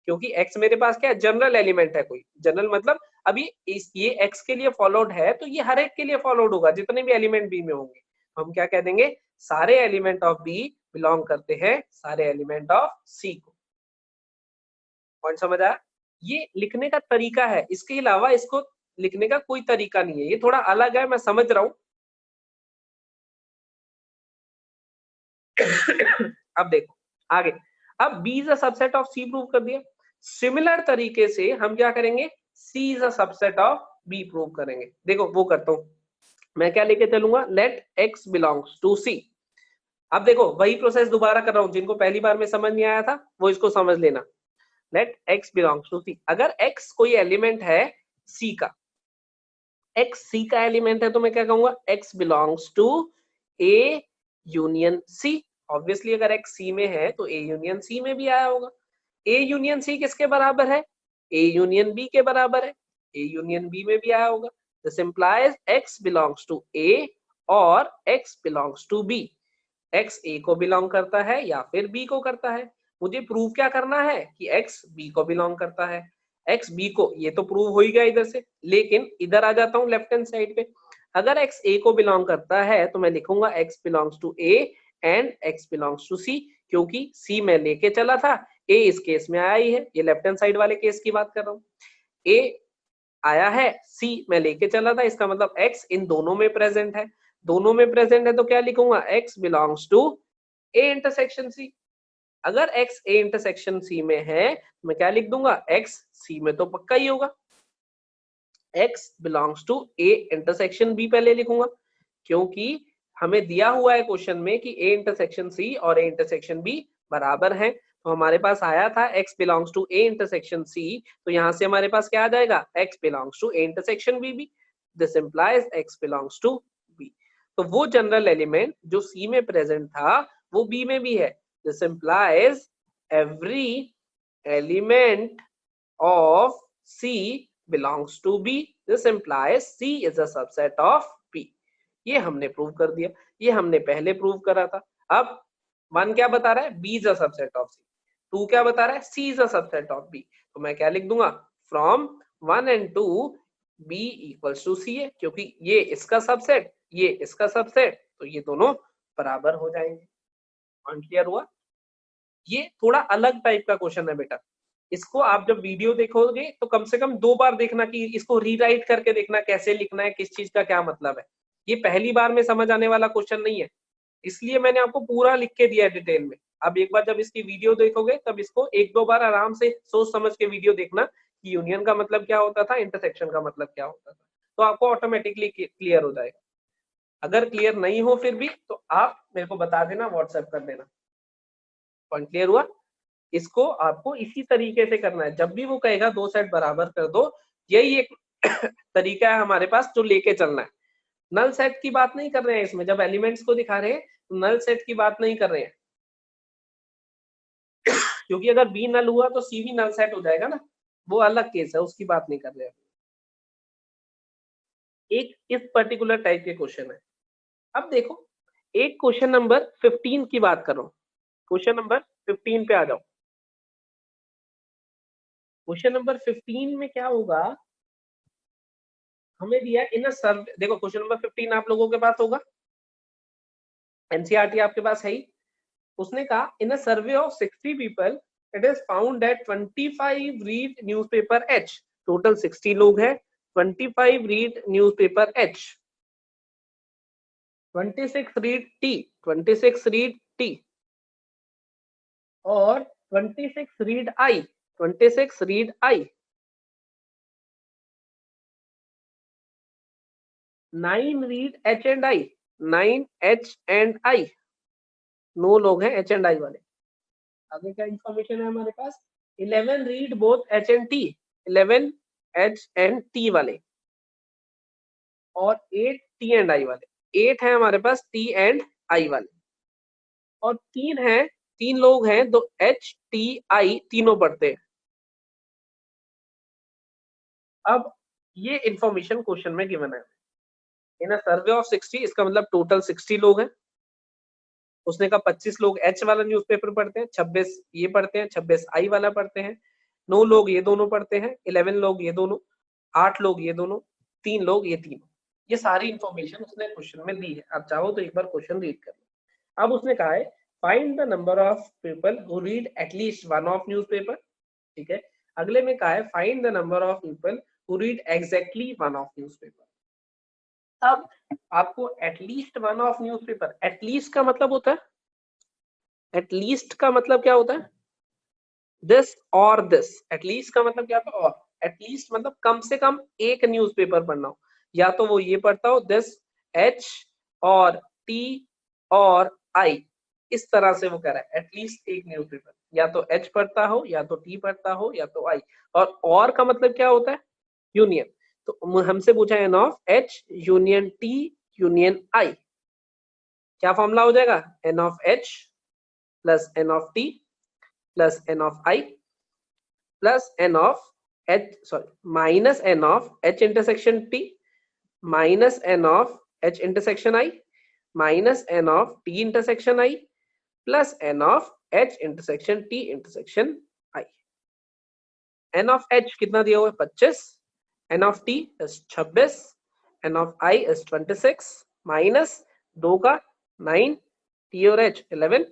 [SPEAKER 1] क्योंकि x मेरे पास क्या है, जनरल एलिमेंट है कोई, जनरल मतलब अब ये x के लिए फॉलोड है तो ये हर एक के लिए फॉलोड होगा जितने भी एलिमेंट बी में होंगे। हम क्या कह देंगे, सारे एलिमेंट ऑफ बी बिलोंग करते हैं सारे एलिमेंट ऑफ सी को। पॉइंट समझ आया? ये लिखने का तरीका है, इसके अलावा इसको लिखने का कोई तरीका नहीं है, ये थोड़ा अलग है, मैं समझ रहा हूं। अब देखो आगे, अब B is a subset of C prove कर दिया। सिमिलर तरीके से हम क्या करेंगे, C is a subset of B prove करेंगे। देखो वो करता हूं, मैं क्या लेके चलूंगा, let x belongs to C. अब देखो वही प्रोसेस दोबारा कर रहा हूं, जिनको पहली बार में समझ नहीं आया था वो इसको समझ लेना। लेट एक्स बिलोंग्स टू सी, अगर एक्स कोई एलिमेंट है सी का, एक्स सी का एलिमेंट है तो मैं क्या कहूंगा, x belongs to A union C. Obviously अगर एक्स सी में है तो ए यूनियन सी में भी आया होगा। ए यूनियन सी किसके बराबर है, ए यूनियन बी के बराबर है, ए यूनियन बी में भी आया होगा। This implies x belongs to A और x belongs to B. X A को बिलोंग करता है या फिर बी को करता है। मुझे प्रूव क्या करना है कि एक्स बी को बिलोंग करता है, एक्स बी को, ये तो प्रूव हो ही गया इधर से। लेकिन इधर आ जाता हूँ लेफ्ट हैंड साइड पे, अगर एक्स ए को बिलोंग करता है तो मैं लिखूंगा x belongs to A and x belongs to C, क्योंकि सी मैं लेके चला था, ए इस केस में आया ही है, ये लेफ्ट हैंड साइड वाले केस की बात कर रहा हूँ। ए आया है, सी मैं लेके चला था, इसका मतलब एक्स इन दोनों में प्रेजेंट है। दोनों में प्रेजेंट है तो क्या लिखूंगा, x belongs to A intersection C. अगर एक्स ए इंटरसेक्शन सी में है तो मैं क्या लिख दूंगा, एक्स सी में तो पक्का ही होगा। X belongs to A intersection B पहले लिखूंगा, क्योंकि हमें दिया हुआ है क्वेश्चन में कि ए इंटरसेक्शन सी और ए इंटरसेक्शन बी बराबर है। तो हमारे पास आया था x belongs to A intersection c, तो यहां से हमारे पास क्या आ जाएगा, x belongs to A intersection b भी। This implies x belongs to b। तो वो जनरल एलिमेंट जो c में प्रेजेंट था वो b में भी है। This implies every element of c belongs to b। This implies c is a subset of b। ये हमने प्रूव कर दिया, ये हमने पहले प्रूव करा था। अब वन क्या बता रहा है, B is a subset of C. Two क्या बता रहा है, C is a subset of B. तो मैं क्या लिख दूंगा, from 1 and 2 B equals to C है, क्योंकि ये इसका सबसेट ये इसका सबसेट, तो ये दोनों बराबर हो जाएंगे। पॉइंट क्लियर हुआ? ये थोड़ा अलग टाइप का क्वेश्चन है बेटा, इसको आप जब वीडियो देखोगे तो कम से कम 2 बार देखना, कि इसको रीराइट करके देखना कैसे लिखना है, किस चीज का क्या मतलब है। ये पहली बार में समझ आने वाला क्वेश्चन नहीं है, इसलिए मैंने आपको पूरा लिख के दिया है डिटेल में। अब एक बार जब इसकी वीडियो देखोगे तब इसको 1-2 बार आराम से सोच समझ के वीडियो देखना कि यूनियन का मतलब क्या होता था, इंटरसेक्शन का मतलब क्या होता था, तो आपको ऑटोमेटिकली क्लियर हो जाएगा। अगर क्लियर नहीं हो फिर भी तो आप मेरे को बता देना, व्हाट्सएप कर देना। पॉइंट क्लियर हुआ? इसको आपको इसी तरीके से करना है, जब भी वो कहेगा 2 सेट बराबर कर दो, यही एक तरीका है हमारे पास जो लेके चलना है। नल सेट की बात नहीं कर रहे हैं इसमें, जब एलिमेंट्स को दिखा रहे हैं तो नल सेट की बात नहीं कर रहे हैं, क्योंकि अगर बी नल हुआ तो सी भी नल सेट हो जाएगा ना, वो अलग केस है, उसकी बात नहीं कर रहे हैं। एक इस पर्टिकुलर टाइप के क्वेश्चन है। अब देखो एक क्वेश्चन नंबर 15 की बात कर रहा हूं, क्वेश्चन नंबर 15 पे आ जाओ। क्वेश्चन नंबर 15 में क्या होगा, हमें दिया इन अ सर्वे। देखो क्वेश्चन नंबर 15 आप लोगों के पास होगा, एनसीईआरटी आपके पास है ही। उसने कहा in a survey of 60 people it is found that 25 read newspaper H. Total 60 लोग हैं, 25 read newspaper H, 26 read T, 26 read T, और 26 read I, 26 read I, 9 read H and I, 9 H and I. 9 लोग हैं H and आई वाले। आगे क्या information है हमारे पास, 11 read both H and T, 11 H and T वाले, और 8 टी एंड आई वाले। 8 है हमारे पास टी एंड आई वाले, और 3 लोग हैं तो एच टी आई तीनों पढ़ते हैं। अब ये इंफॉर्मेशन क्वेश्चन में गिवन है इन अ सर्वे ऑफ 60, इसका मतलब टोटल 60 लोग हैं। उसने कहा 25 लोग एच वाला न्यूज़पेपर पढ़ते हैं, 26 ये पढ़ते हैं, 26 आई वाला पढ़ते हैं, 9 लोग ये दोनों पढ़ते हैं, 11 लोग ये दोनों। 8 लोग ये दोनों, 3 लोग ये तीनों। ये सारी इंफॉर्मेशन उसने क्वेश्चन में दी है। आप चाहो तो एक बार क्वेश्चन रीड कर लो। अब उसने कहा है find the number of people who read at least one of newspaper. ठीक है, अगले में कहा है find the number of people who read exactly one of newspaper. अब आपको at least one of newspaper, at least का मतलब होता है, एटलीस्ट का मतलब क्या होता है, दिस और दिस। एटलीस्ट का मतलब क्या होता है, और एटलीस्ट मतलब कम से कम एक न्यूज़पेपर पढ़ना हो, या तो वो ये पढ़ता हो दिस, एच और टी और आई, इस तरह से वो कह रहा है एटलीस्ट एक न्यूज़पेपर, या तो एच पढ़ता हो, या तो टी पढ़ता हो, या तो आई। और का मतलब क्या होता है, यूनियन। तो हमसे पूछा n of H union T union I, क्या फॉर्मूला हो जाएगा, n of H plus n of T plus n of I plus n of H, sorry minus n of H intersection T minus n of H intersection I minus n of T intersection I plus n of H intersection T intersection I. N of H कितना दिया हुआ है 25, n of T is 26, N of i is 26 minus 2 का 9, t और h 11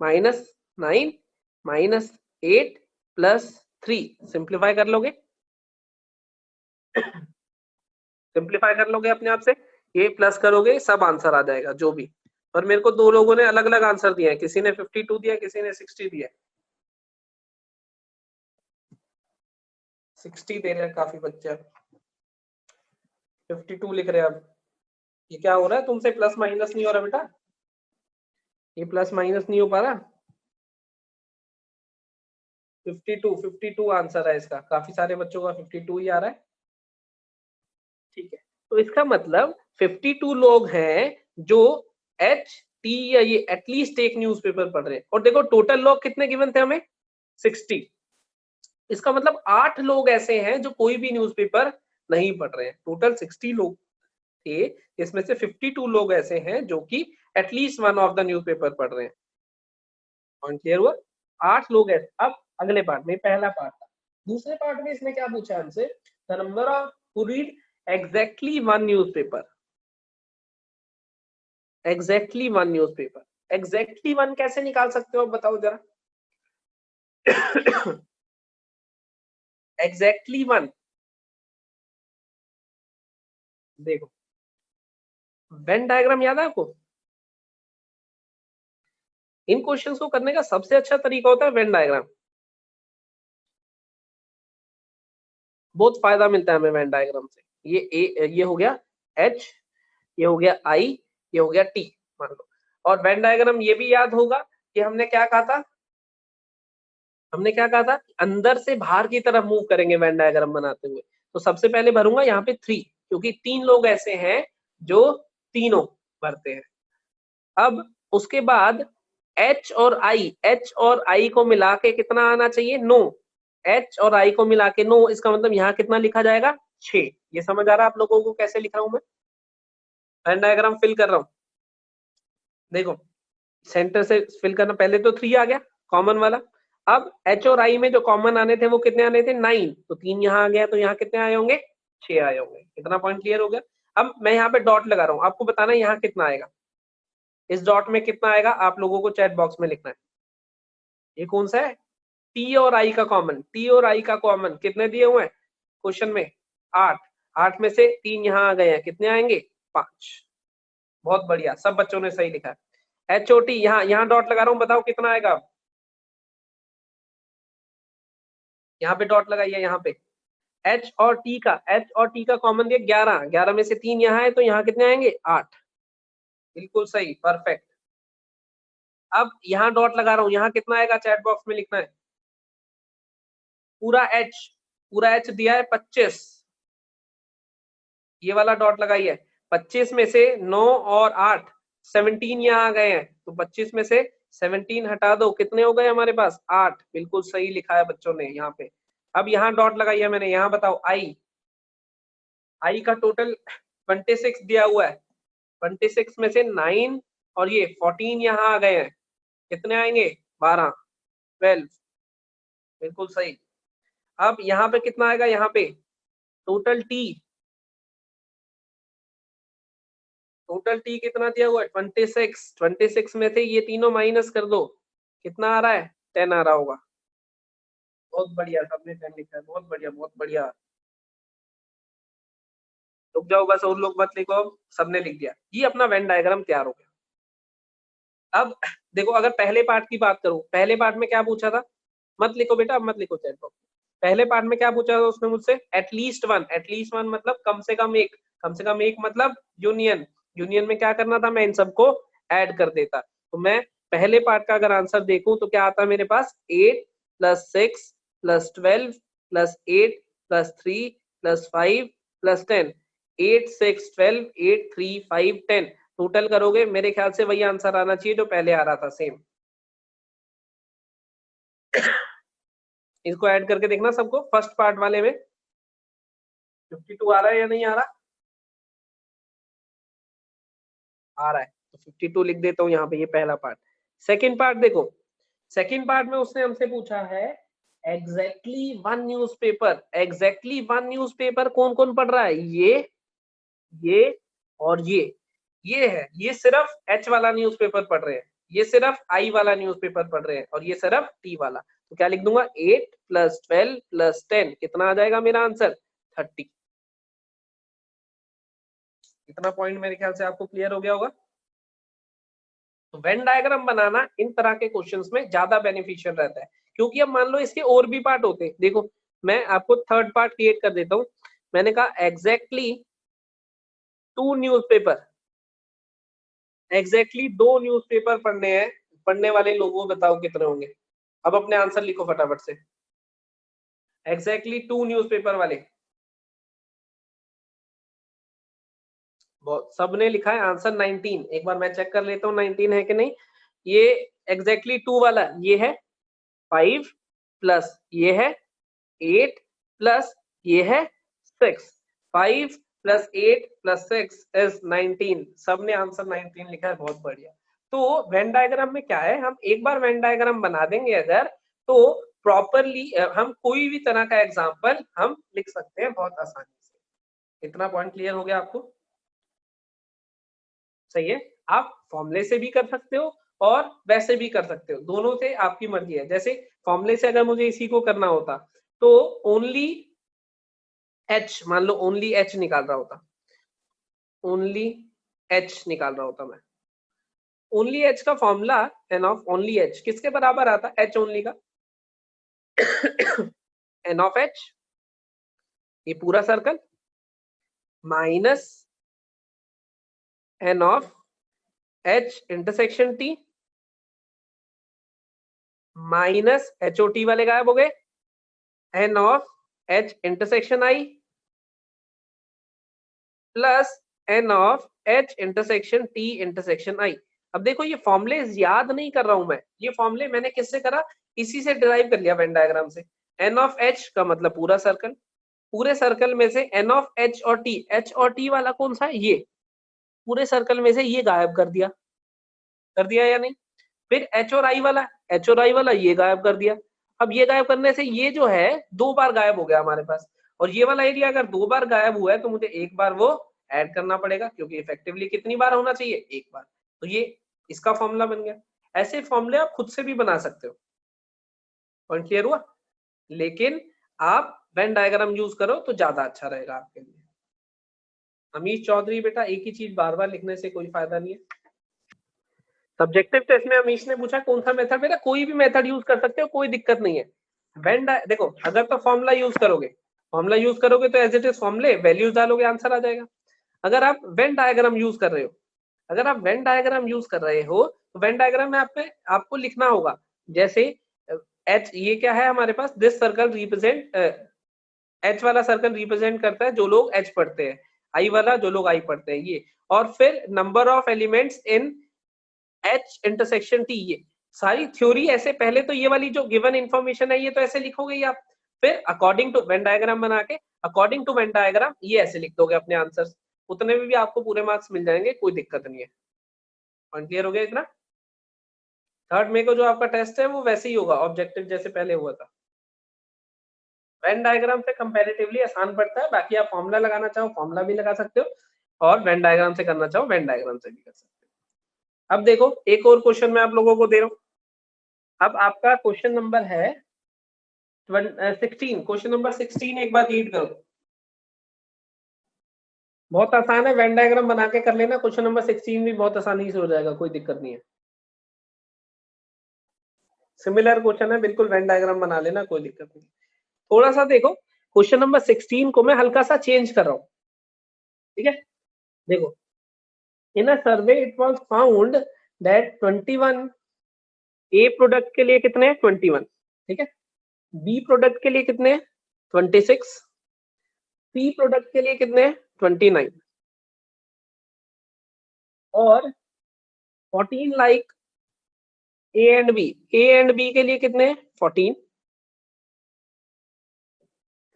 [SPEAKER 1] minus 9 minus 8 plus 3, simplify कर लोगे, simplify कर लोगे अपने आप से, ये प्लस करोगे सब आंसर आ जाएगा जो भी। और मेरे को दो लोगों ने अलग अलग आंसर दिया है, किसी ने 52 दिया, किसी ने 60 दिया। 60 दे रहे हैं काफी बच्चे, 52 लिख रहे हैं। अब ये क्या हो रहा है, तुमसे प्लस माइनस नहीं हो रहा बेटा, ये प्लस माइनस नहीं हो पा रहा। 52 आंसर है इसका, काफी सारे बच्चों का 52 ही आ रहा है। ठीक है, तो इसका मतलब 52 लोग हैं जो एच टी या ये एटलीस्ट एक न्यूज़पेपर पढ़ रहे हैं। और देखो टोटल लोग कितने गिवन थे हमें, 60। इसका मतलब 8 लोग ऐसे हैं जो कोई भी न्यूज़पेपर नहीं पढ़ रहे हैं। टोटल 60 लोग थे, इसमें से 52 लोग ऐसे हैं जो कि at least one of the newspaper पढ़ रहे हैं। पॉइंट क्लियर हुआ, 8 लोग ऐसे। अब अगले पार्ट में, पहला पार्ट था, दूसरे पार्ट में इसने क्या पूछा हमसे, the number of who read exactly one newspaper. Exactly one newspaper, exactly one कैसे निकाल सकते हो बताओ जरा। एग्जैक्टली वन, देखो वेन डायग्राम याद है आपको, इन क्वेश्चंस को करने का सबसे अच्छा तरीका होता है वेन डायग्राम। बहुत फायदा मिलता है हमें वेन डायग्राम से। ये हो गया एच, ये हो गया आई, ये हो गया टी मान लो। और वेन डायग्राम ये भी याद होगा कि हमने क्या कहा था, हमने क्या कहा था, अंदर से बाहर की तरफ मूव करेंगे वेन डायग्राम बनाते हुए। तो सबसे पहले भरूंगा यहाँ पे 3, क्योंकि 3 लोग ऐसे हैं जो तीनों भरते हैं। अब उसके बाद एच और आई को मिला के कितना आना चाहिए, 9। एच और आई को मिला के 9, इसका मतलब यहाँ कितना लिखा जाएगा, 6। ये समझ आ रहा है आप लोगों को कैसे लिख रहा हूं मैं, वेन डायग्राम फिल कर रहा हूं। देखो सेंटर से फिल करना, पहले तो 3 आ गया कॉमन वाला। अब एच और आई में जो कॉमन आने थे वो कितने आने थे, 9। तो 3 यहाँ आ गया, तो यहाँ कितने आए होंगे, 6 आए होंगे। इतना पॉइंट क्लियर हो गया। अब मैं यहाँ पे डॉट लगा रहा हूँ, आपको बताना है यहाँ कितना आएगा, इस डॉट में कितना आएगा आप लोगों को चैट बॉक्स में लिखना है। ये कौन सा है, टी और आई का कॉमन, टी और आई का कॉमन कितने दिए हुए हैं क्वेश्चन में, 8। 8 में से 3 यहाँ आ गए हैं, कितने आएंगे, 5। बहुत बढ़िया, सब बच्चों ने सही लिखा है। एच ओ टी यहाँ डॉट लगा रहा हूँ, बताओ कितना आएगा। अब यहाँ पे डॉट लगाइए, यहाँ पे एच और टी का कॉमन दिया 11। 11 में से 3 यहाँ है, तो यहाँ कितने आएंगे, 8। बिल्कुल सही, परफेक्ट। अब यहाँ डॉट लगा रहा हूँ, यहाँ कितना आएगा चैट बॉक्स में लिखना है, पूरा एच दिया है 25, ये वाला डॉट लगाइए। 25 में से 9 और 8, 17 यहाँ आ गए हैं, तो 25 में से 17 हटा दो, कितने हो गए हमारे पास, 8। बिल्कुल सही लिखा है बच्चों ने यहाँ पे। अब यहाँ डॉट लगाइए मैंने, यहाँ बताओ आई का टोटल 26 दिया हुआ है, 26 में से 9 और ये 14 यहाँ आ गए हैं, कितने आएंगे, 12, 12। बिल्कुल सही। अब यहाँ पे कितना आएगा, यहाँ पे टोटल टी कितना दिया हुआ है 26 में से ये तीनों माइनस कर दो, कितना आ रहा है 10 आ रहा होगा। बहुत बढ़िया, सबने 10 लिखा है, बहुत बढ़िया बहुत बढ़िया। रुक जाओ बस, और लोग मत लिखो, अब सबने लिख दिया, ये अपना वेन डायग्राम तैयार हो गया। अब देखो, अगर पहले पार्ट की बात करूं, पहले पार्ट में क्या पूछा था, मत लिखो बेटा, अब मत लिखो चैट बॉक्स। पहले पार्ट में क्या पूछा था उसने मुझसे, एटलीस्ट वन मतलब कम से कम एक, कम से कम एक मतलब यूनियन, यूनियन में क्या करना था, मैं इन सबको ऐड कर देता। तो मैं पहले पार्ट का अगर आंसर देखूं तो क्या आता मेरे पास, 8 + 6 + 12 + 8 + 3 + 5 + 10, 8 6 12 8 3 5 10, टोटल करोगे मेरे ख्याल से वही आंसर आना चाहिए जो पहले आ रहा था, सेम। इसको ऐड करके देखना सबको, फर्स्ट पार्ट वाले में 52 आ रहा है या नहीं आ रहा, आ रहा है, तो 52 लिख देता हूँ यहाँ पे, ये पहला पार्ट। सेकंड पार्ट देखो, सेकंड पार्ट में उसने हमसे पूछा है exactly one newspaper, exactly one newspaper कौन कौन पढ़ रहा है, ये और ये है, ये सिर्फ एच वाला न्यूज़पेपर पढ़ रहे हैं, ये सिर्फ आई वाला न्यूज़पेपर पढ़ रहे हैं, और ये सिर्फ टी वाला। तो क्या लिख दूंगा, 8 + 12 + 10, कितना आ जाएगा मेरा आंसर, 30। इतना पॉइंट मेरे ख्याल से आपको क्लियर हो गया होगा। तो वेन डायग्राम बनाना इन तरह के क्वेश्चंस में ज्यादा बेनिफिशियल रहता है, क्योंकि अब मान लो इसके और भी पार्ट होते हैं। देखो मैं आपको थर्ड पार्ट क्रिएट कर देता हूँ, मैंने कहा एग्जैक्टली 2 न्यूज़पेपर, एग्जैक्टली 2 न्यूज़पेपर पढ़ने हैं, पढ़ने वाले लोगों बताओ कितने होंगे। अब अपने आंसर लिखो फटाफट से, एग्जैक्टली 2 न्यूज़पेपर वाले, बहुत सबने लिखा है आंसर 19। एक बार मैं चेक कर लेता हूँ 19 है कि नहीं। ये एग्जैक्टली 2 वाला ये है 5 प्लस ये है 8 प्लस ये है 6, 5 + 8 + 6 इज 19, सबने आंसर 19 लिखा है, बहुत बढ़िया। तो वेन डायग्राम में क्या है, हम एक बार वेन डायग्राम बना देंगे अगर, तो प्रॉपरली हम कोई भी तरह का एग्जाम्पल हम लिख सकते हैं बहुत आसानी से। इतना पॉइंट क्लियर हो गया आपको, सही है। आप फॉर्मूले से भी कर सकते हो और वैसे भी कर सकते हो, दोनों से आपकी मर्जी है। जैसे फॉर्मूले से अगर मुझे इसी को करना होता तो ओनली एच, मान लो ओनली एच निकाल रहा होता, ओनली एच निकाल रहा होता मैं, ओनली एच का formula n of only H किसके बराबर आता, एच ओनली का, एन ऑफ एच ये पूरा circle minus n of H intersection T minus H O T वाले गायब हो गए, n of H intersection I plus n of H intersection T intersection I. अब देखो ये फॉर्मूले याद नहीं कर रहा हूं मैं, ये फॉर्मूले मैंने किससे करा, इसी से डिराइव कर लिया वेन डायग्राम से। एन ऑफ एच का मतलब पूरा सर्कल, पूरे सर्कल में से एन ऑफ एच और टी वाला कौन सा है, ये पूरे सर्कल में से ये गायब कर दिया या नहीं। फिर एच और आई वाला, एच और आई वाला ये गायब कर दिया। अब ये गायब करने से ये जो है 2 बार गायब हो गया हमारे पास, और ये वाला एरिया अगर 2 बार गायब हुआ है तो मुझे एक बार वो ऐड करना पड़ेगा, क्योंकि इफेक्टिवली कितनी बार होना चाहिए, एक बार। तो ये इसका फॉर्मूला बन गया। ऐसे फॉर्मूले आप खुद से भी बना सकते हो। पॉइंट क्लियर हुआ, लेकिन आप वेन डायग्राम यूज करो तो ज्यादा अच्छा रहेगा आपके लिए। अमीश चौधरी बेटा, एक ही चीज बार बार लिखने से कोई फायदा नहीं है। सब्जेक्टिव टेस्ट में अमीश ने पूछा कौन सा मेथड, बेटा कोई भी मेथड यूज कर सकते हो, कोई दिक्कत नहीं है। देखो अगर तो फॉर्मूला यूज करोगे तो एज इट इज फॉर्मूले वैल्यूज डालोगे, आंसर आ जाएगा। अगर आप वेन डायग्राम यूज कर रहे हो, अगर आप वेन डायग्राम यूज कर रहे हो तो वेन डायग्राम में आपको लिखना होगा, जैसे एच ये क्या है हमारे पास, दिस सर्कल रिप्रेजेंट, एच वाला सर्कल रिप्रेजेंट करता है जो लोग एच पढ़ते हैं, आई वाला जो लोग आई पढ़ते हैं, ये। और फिर number of elements in H intersection T, ये सारी थ्योरी ऐसे, पहले तो ये वाली जो गिवन इंफॉर्मेशन है ये तो ऐसे लिखोगे ही आप, फिर अकॉर्डिंग टू वेन डायग्राम बना के, अकॉर्डिंग टू वेन डायग्राम ये ऐसे लिख दोगे अपने आंसर्स, उतने में भी आपको पूरे मार्क्स मिल जाएंगे, कोई दिक्कत नहीं है। पॉइंट क्लियर हो गया इतना। थर्ड मे को जो आपका टेस्ट है वो वैसे ही होगा, ऑब्जेक्टिव जैसे पहले हुआ था। वेन डायग्राम से कंपैरेटिवली आसान पड़ता है, बाकी आप फॉर्मूला लगाना चाहो फॉर्मूला भी लगा सकते हो, और वेन डायग्राम से करना चाहो वेन डायग्राम से भी कर सकते हो। अब देखो एक और क्वेश्चन मैं आप लोगों को दे रहा हूँ। अब आपका क्वेश्चन नंबर है 16, क्वेश्चन नंबर 16 एक बार रीड करो। बहुत आसान है, वेन डायग्राम बना के कर लेना, क्वेश्चन नंबर 16 भी बहुत आसानी से हो जाएगा, कोई दिक्कत नहीं है। सिमिलर क्वेश्चन है बिल्कुल, वेन डायग्राम बना लेना, कोई दिक्कत नहीं। थोड़ा सा देखो क्वेश्चन नंबर 16 को मैं हल्का सा चेंज कर रहा हूँ, ठीक है। देखो, in a survey it was found that 21 A product के लिए कितने हैं 21, ठीक है। बी प्रोडक्ट के लिए कितने हैं 26, सी प्रोडक्ट के लिए कितने हैं 29, और 14 like A and B, A and B के लिए कितने हैं 14,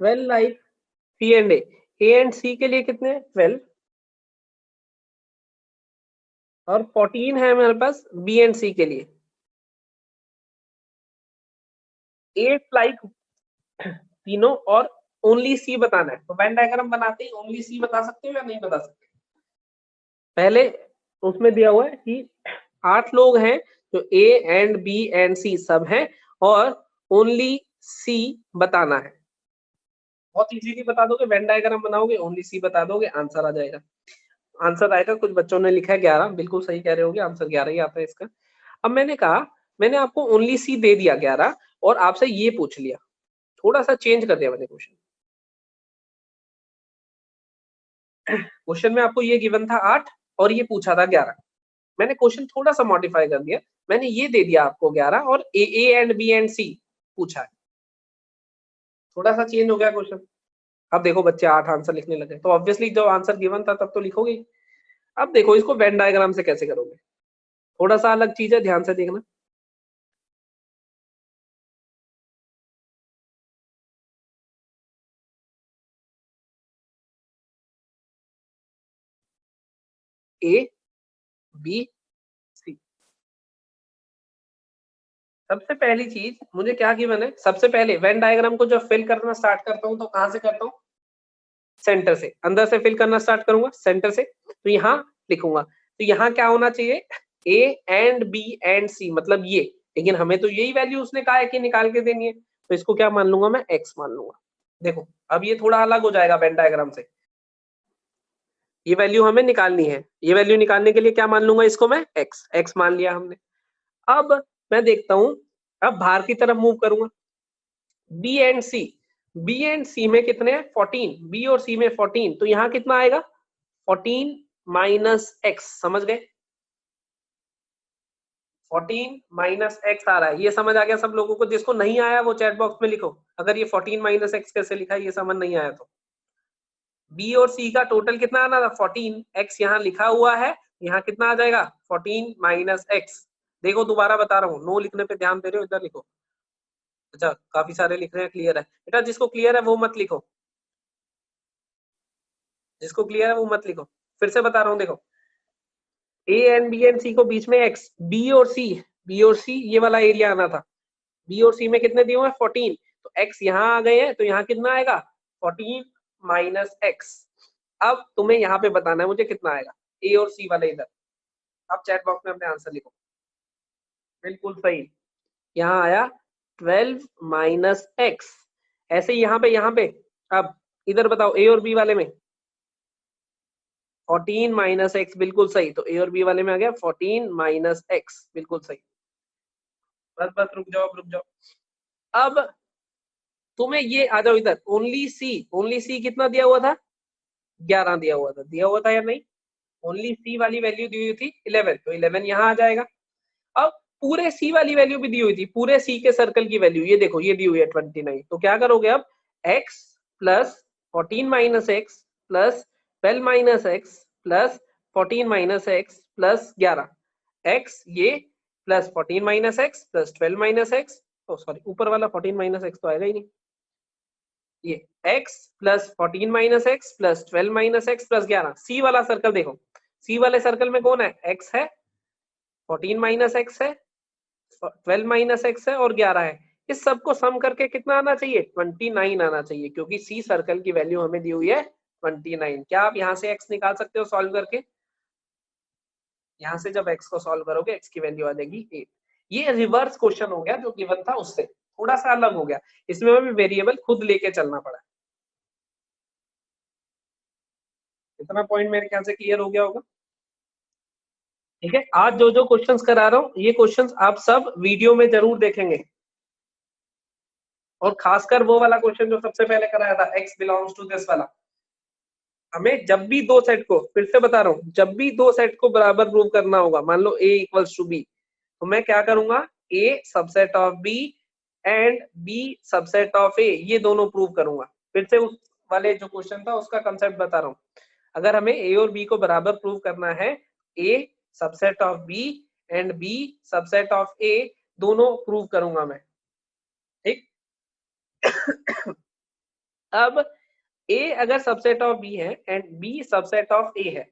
[SPEAKER 1] 12 like C and A and C के लिए कितने हैं 12, और 14 है हमारे पास बी एंड सी के लिए। 8 लाइक तीनों, और ओनली सी बताना है। तो वेन डायग्राम बनाते ही ओनली सी बता सकते हो या नहीं बता सकते? पहले उसमें दिया हुआ है कि 8 लोग हैं जो ए एंड बी एंड सी सब हैं, और ओनली सी बताना है। बहुत इजीली बता दोगे, वेन डायग्राम बनाओगे ओनली सी बता दोगे, आंसर आ जाएगा। आंसर आएगा, कुछ बच्चों ने लिखा है 11, बिल्कुल सही कह रहे होगे, आंसर 11 ही आता है इसका। अब मैंने कहा, मैंने आपको ओनली सी दे दिया 11, और आपसे ये पूछ लिया, थोड़ा सा चेंज कर दिया मैंने क्वेश्चन। क्वेश्चन में आपको ये गिवन था 8 और ये पूछा था 11, मैंने क्वेश्चन थोड़ा सा मॉडिफाई कर दिया, मैंने ये दे दिया आपको 11 और ए एंड बी एंड सी पूछा है, थोड़ा सा चेंज हो गया क्वेश्चन। अब देखो बच्चे 8 आंसर लिखने लगे, तो ऑब्वियसली जो आंसर गिवन था तब तो लिखोगे। अब देखो इसको वेन डायग्राम से कैसे करोगे, थोड़ा सा अलग चीज है, ध्यान से देखना। ए बी सी, सबसे पहली चीज मुझे क्या गिवन है, सबसे पहले वेन डायग्राम को जब फिल करना स्टार्ट करता हूं तो कहां से करता हूं, सेंटर से, अंदर से फिल करना स्टार्ट करूंगा सेंटर से, तो यहाँ लिखूंगा, तो यहाँ क्या होना चाहिए ए एंड बी एंड सी, मतलब ये, लेकिन हमें तो यही वैल्यू उसने कहा है कि निकाल के देनी है, तो इसको क्या मान लूंगा मैं, एक्स मान लूंगा। देखो अब ये थोड़ा अलग हो जाएगा वेन डायग्राम से, ये वैल्यू हमें निकालनी है, ये वैल्यू निकालने के लिए क्या मान लूंगा इसको मैं, एक्स, एक्स मान लिया हमने। अब मैं देखता हूं, अब बाहर की तरफ मूव करूंगा, B and C, B and C में कितने हैं 14, बी और सी में 14, तो यहाँ कितना आएगा 14 माइनस एक्स, समझ गए, 14 माइनस एक्स आ रहा है, ये समझ आ गया सब लोगों को? जिसको नहीं आया वो चैट बॉक्स में लिखो, अगर ये 14 माइनस एक्स कैसे लिखा है ये समझ नहीं आया तो। बी और सी का टोटल कितना आना था 14, एक्स यहाँ लिखा हुआ है, यहाँ कितना आ जाएगा 14 माइनस एक्स। देखो दोबारा बता रहा हूँ, नो लिखने पे ध्यान दे रहे हो, इधर लिखो। अच्छा काफी सारे लिख रहे हैं, क्लियर है बेटा, जिसको क्लियर है वो मत लिखो, जिसको क्लियर है वो मत लिखो, फिर से बता रहा हूँ। देखो ए एंड बी एंड सी को बीच में एक्स, बी और सी, बी और सी ये वाला एरिया आना था, बी और सी में कितने दिए हुए हैं 14, तो एक्स यहाँ आ गए हैं, तो यहाँ कितना आएगा 14 माइनस एक्स। अब तुम्हें यहाँ पे बताना है मुझे कितना आएगा, ए और सी वाले इधर, अब चैट बॉक्स में अपने आंसर लिखो। बिल्कुल सही, यहाँ आया 12 माइनस एक्स, ऐसे ही यहाँ पे। अब इधर बताओ ए और बी वाले में 14 माइनस एक्स, बिल्कुल सही, तो ए और बी वाले में आ गया 14 माइनस एक्स, बिल्कुल सही। बस बस रुक जाओ, रुक जाओ। अब तुम्हें ये आ जाओ इधर, ओनली सी, ओनली सी कितना दिया हुआ था 11 दिया हुआ था या नहीं, ओनली सी वाली वैल्यू दी हुई थी 11, तो 11 यहाँ आ जाएगा। अब पूरे सी वाली वैल्यू भी दी हुई थी, पूरे सी के सर्कल की वैल्यू ये देखो, ये दी हुई है 29, तो क्या करोगे अब x plus 14 minus x plus 12 minus x plus 14 minus x plus 11, x ये plus 14 minus x plus 12 minus x, oh sorry ऊपर वाला 14 माइनस एक्स तो आएगा ही नहीं, ये x plus 14 minus x plus 12 minus x plus 11, सी वाला सर्कल देखो, सी वाले सर्कल में कौन है, x है, 14 माइनस एक्स है, 12 माइनस एक्स है और 11 है, इस सब को सम करके कितना आना चाहिए, 29 आना चाहिए, क्योंकि सी सर्कल की वैल्यू हमें दी हुई है 29। क्या आप यहाँ से x निकाल सकते हो सॉल्व करके? यहाँ से जब x को सॉल्व करोगे x की वैल्यू आ जाएगी 8। ये रिवर्स क्वेश्चन हो गया जो गिवन था उससे, थोड़ा सा अलग हो गया, इसमें हमें वेरिएबल खुद लेके चलना पड़ा। इतना पॉइंट मेरे ख्याल से क्लियर हो गया होगा। ठीक है, आज जो जो क्वेश्चंस करा रहा हूँ ये क्वेश्चंस आप सब वीडियो में जरूर देखेंगे, और खासकर वो वाला क्वेश्चन जो सबसे पहले कराया था x बिलोंग्स टू दिस वाला। हमें जब भी दो सेट को, फिर से बता रहा हूँ, जब भी दो सेट को बराबर प्रूव करना होगा, मान लो a इक्वल्स टू b, तो मैं क्या करूंगा, a subset of b and b subset of a, ये दोनों प्रूव करूंगा। फिर से उस वाले जो क्वेश्चन था उसका कंसेप्ट बता रहा हूँ। अगर हमें a और b को बराबर प्रूव करना है, a subset of b and b subset of a दोनों प्रूव करूंगा मैं। ठीक अब a अगर सबसेट ऑफ b है and b subset of a है,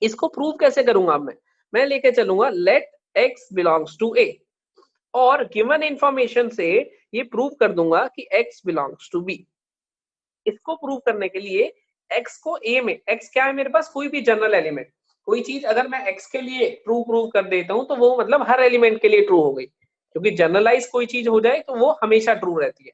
[SPEAKER 1] इसको प्रूव कैसे करूंगा मैं लेके चलूंगा let x belongs to a, और गिवन इंफॉर्मेशन से ये प्रूव कर दूंगा कि x बिलोंग्स टू b। इसको प्रूव करने के लिए x को a में, x क्या है मेरे पास, कोई भी जनरल एलिमेंट, कोई चीज अगर मैं x के लिए प्रूव कर देता हूं तो वो मतलब हर एलिमेंट के लिए ट्रू हो गई, क्योंकि जनरलाइज कोई चीज हो जाए तो वो हमेशा ट्रू रहती है।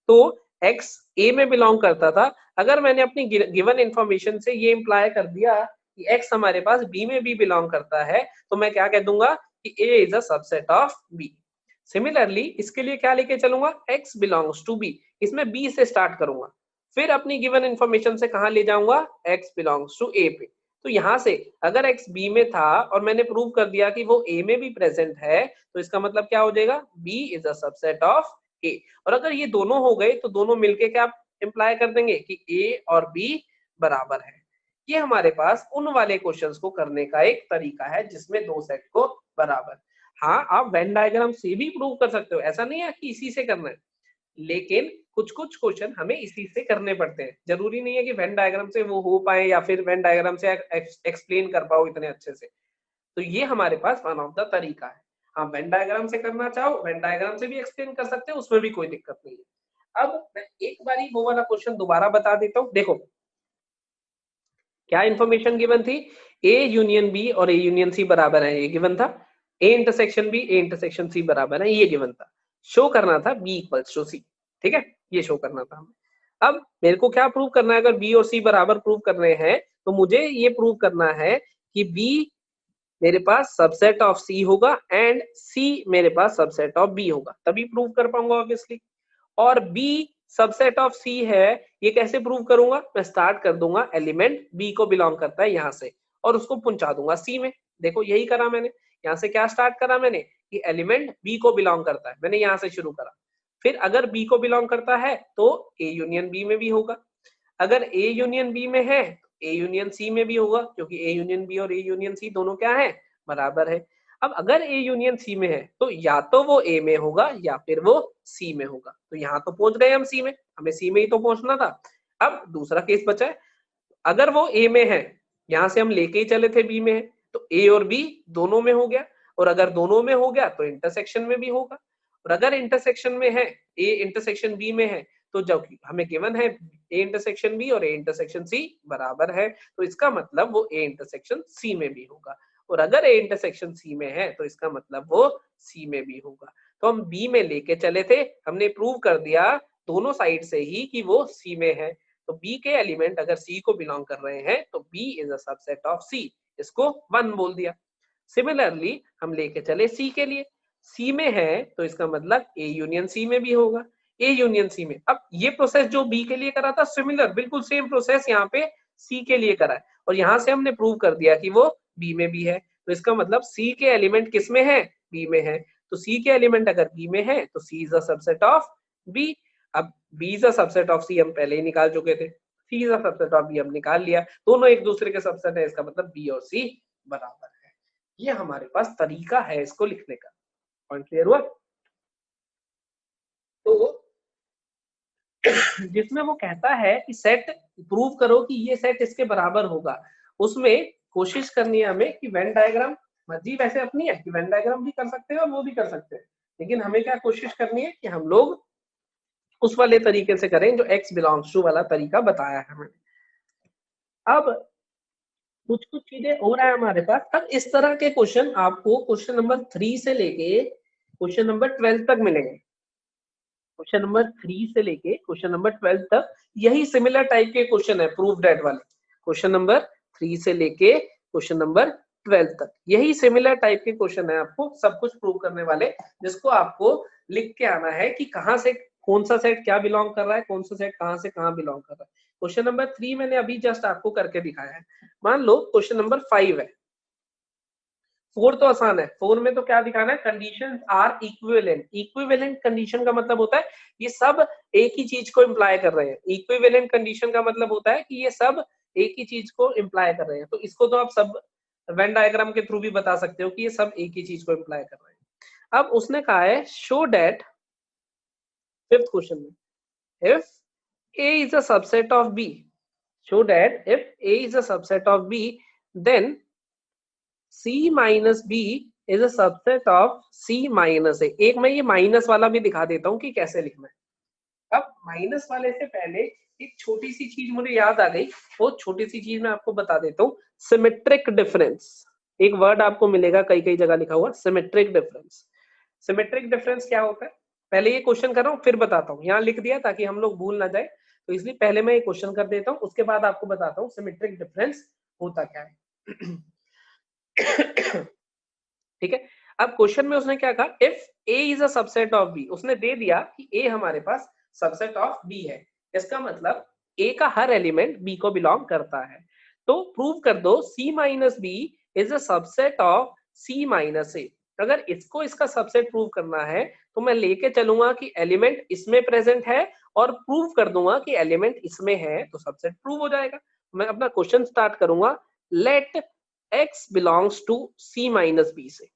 [SPEAKER 1] तो x a में बिलोंग करता था, अगर मैंने अपनी गिवन इंफॉर्मेशन से ये इंप्लाई कर दिया कि x हमारे पास b में भी बिलोंग करता है, तो मैं क्या कह दूंगा कि a is a subset of b। Similarly इसके लिए क्या लेके चलूंगा, x बिलोंग्स टू b, इसमें b से स्टार्ट करूंगा, फिर अपनी गिवन इंफॉर्मेशन से कहां ले जाऊंगा, x बिलोंग्स टू a पे। तो यहां से अगर x b में था और मैंने प्रूव कर दिया कि वो a में भी प्रेजेंट है, तो इसका मतलब क्या हो जाएगा, b is a subset of a। और अगर ये दोनों हो गए तो दोनों मिलके क्या इंप्लाई कर देंगे कि a और b बराबर है। ये हमारे पास उन वाले क्वेश्चंस को करने का एक तरीका है जिसमें दो सेट को बराबर। हाँ, आप वेन डायग्राम से भी प्रूव कर सकते हो, ऐसा नहीं है कि इसी से करना है, लेकिन कुछ कुछ क्वेश्चन हमें इसी से करने पड़ते हैं। जरूरी नहीं है कि वेन डायग्राम से वो हो पाए या फिर वेन डायग्राम से एक्सप्लेन कर पाओ इतने अच्छे से। तो ये हमारे पास वन ऑफ द तरीका है। हाँ, वेन डायग्राम से करना चाहो वेन डायग्राम से भी एक्सप्लेन कर सकते हो, उसमें भी कोई दिक्कत नहीं है। अब मैं एक बारी वो वाला क्वेश्चन दोबारा बता देता हूँ। देखो क्या इन्फॉर्मेशन गिवन थी, ए यूनियन बी और ए यूनियन सी बराबर है, ये गिवन था। A intersection B A intersection C बराबर है, ये गिवन था। शो करना था बी इक्वल्स टू सी। ठीक है, ये शो करना था हमें। अब मेरे को क्या प्रूव करना है, अगर बी और सी बराबर प्रूव करने हैं तो मुझे ये प्रूव करना है कि बी मेरे पास सबसेट ऑफ सी होगा एंड सी मेरे पास सबसेट ऑफ बी होगा, तभी प्रूव कर पाऊंगा ऑब्वियसली। और बी सबसेट ऑफ सी है, ये कैसे प्रूव करूंगा, मैं स्टार्ट कर दूंगा एलिमेंट बी को बिलोंग करता है यहां से, और उसको पहुंचा दूंगा सी में। देखो यही करा मैंने, यहां से क्या स्टार्ट करा मैंने कि एलिमेंट बी को बिलोंग करता है, मैंने यहां से शुरू करा। फिर अगर बी को बिलोंग करता है तो ए यूनियन बी में भी होगा, अगर ए यूनियन बी में है तो ए यूनियन सी में भी होगा, क्योंकि ए यूनियन बी और ए यूनियन सी दोनों क्या है, बराबर है। अब अगर ए यूनियन सी में है तो या तो वो ए में होगा या फिर वो सी में होगा। तो यहाँ तो पहुंच गए हम सी में, हमें सी में ही तो पहुंचना था। अब दूसरा केस बचा है, अगर वो ए में है, यहाँ से हम लेके ही चले थे बी में है, तो ए और बी दोनों में हो गया, और अगर दोनों में हो गया तो इंटरसेक्शन में भी होगा। और अगर इंटरसेक्शन में है, ए इंटरसेक्शन बी में है, तो जब हमें गिवन है ए इंटरसेक्शन बी और ए इंटरसेक्शन सी बराबर है, तो इसका मतलब वो ए इंटरसेक्शन सी में भी होगा। और अगर ए इंटरसेक्शन सी में है तो इसका मतलब वो सी में भी होगा। तो हम बी में लेके चले थे, हमने प्रूव कर दिया दोनों साइड से ही कि वो सी में है। तो बी के एलिमेंट अगर सी को बिलोंग कर रहे हैं तो B is a subset of C, इसको 1 बोल दिया। सिमिलरली हम लेके चले सी के लिए, सी में है तो इसका मतलब ए यूनियन सी में भी होगा, ए यूनियन सी में। अब ये प्रोसेस जो बी के लिए करा था सिमिलर, बिल्कुल सेम प्रोसेस यहाँ पे सी के लिए करा है, और यहाँ से हमने प्रूव कर दिया कि वो बी में भी है। तो इसका मतलब सी के एलिमेंट किस में है, बी में है। तो सी के एलिमेंट अगर बी में है तो C is a subset of B. अब B is a subset of C हम पहले ही निकाल चुके थे, C is a subset of B हम निकाल लिया, दोनों एक दूसरे के सबसेट है, इसका मतलब बी और सी बराबर है। ये हमारे पास तरीका है इसको लिखने का। पॉइंट क्लियर हुआ? तो जिसमें वो कहता है कि सेट प्रूव करो कि ये सेट इसके बराबर होगा, उसमें कोशिश करनी है हमें कि वेन डायग्राम, मर्जी वैसे अपनी है कि वेन डायग्राम भी कर सकते हैं और वो भी कर सकते हैं, लेकिन हमें क्या कोशिश करनी है कि हम लोग उस वाले तरीके से करें जो x बिलोंग्स टू वाला तरीका बताया है मैंने। अब कुछ कुछ चीजें और है हमारे पास। अब इस तरह के क्वेश्चन आपको क्वेश्चन नंबर 3 से लेके क्वेश्चन नंबर 12 तक मिलेंगे। क्वेश्चन नंबर 3 से लेके क्वेश्चन नंबर 12 तक यही सिमिलर टाइप के क्वेश्चन है, प्रूफ दैट वाले। क्वेश्चन नंबर 3 से लेके क्वेश्चन नंबर 12 तक यही सिमिलर टाइप के क्वेश्चन है, आपको सब कुछ प्रूव करने वाले, जिसको आपको लिख के आना है कि कहां से कौन सा सेट क्या बिलोंग कर रहा है, कौन सा सेट कहां से कहां बिलोंग कर रहा है। क्वेश्चन नंबर 3 मैंने अभी जस्ट आपको करके दिखाया है। मान लो क्वेश्चन नंबर 5 है। 4 तो आसान है। 4 में तो क्या दिखाना है, conditions are equivalent. Equivalent condition का मतलब होता है ये सब एक ही चीज को इंप्लाई कर रहे हैं। इक्विवेलेंट कंडीशन का मतलब होता है कि ये सब एक ही चीज को इंप्लाई कर रहे हैं। तो इसको तो आप सब वेन डायग्राम के थ्रू भी बता सकते हो कि ये सब एक ही चीज को इंप्लाई कर रहे हैं। अब उसने कहा है शो डेट, 5th क्वेश्चन में, if A is a subset of B, show that if A is a subset of B, then C minus B is a subset of C minus A। एक मैं ये minus वाला भी दिखा देता हूँ कि कैसे लिखना है। अब माइनस वाले से पहले एक छोटी सी चीज मुझे याद आ गई, वो छोटी सी चीज मैं आपको बता देता हूँ। सिमेट्रिक डिफरेंस, एक वर्ड आपको मिलेगा कई कई जगह लिखा हुआ, सिमेट्रिक डिफरेंस। सिमेट्रिक डिफरेंस क्या होता है, पहले ये क्वेश्चन कर रहा हूँ फिर बताता हूँ। यहाँ लिख दिया ताकि हम लोग भूल ना जाए, तो इसलिए पहले मैं ये क्वेश्चन कर देता हूँ, उसके बाद आपको बताता हूँ सिमेट्रिक डिफरेंस होता क्या है। ठीक है। अब क्वेश्चन में उसने क्या कहा, if A is a subset of B, उसने दे दिया कि ए हमारे पास सबसेट ऑफ बी है। इसका मतलब ए का हर एलिमेंट बी को बिलोंग करता है। तो प्रूव कर दो C minus B is a subset of C minus A. अगर इसको इसका सबसेट प्रूव करना है तो मैं लेके चलूंगा कि एलिमेंट इसमें प्रेजेंट है और प्रूव कर दूंगा कि एलिमेंट इसमें है, तो सबसेट प्रूव हो जाएगा। मैं अपना क्वेश्चन स्टार्ट करूंगा, let x belongs to c minus B से,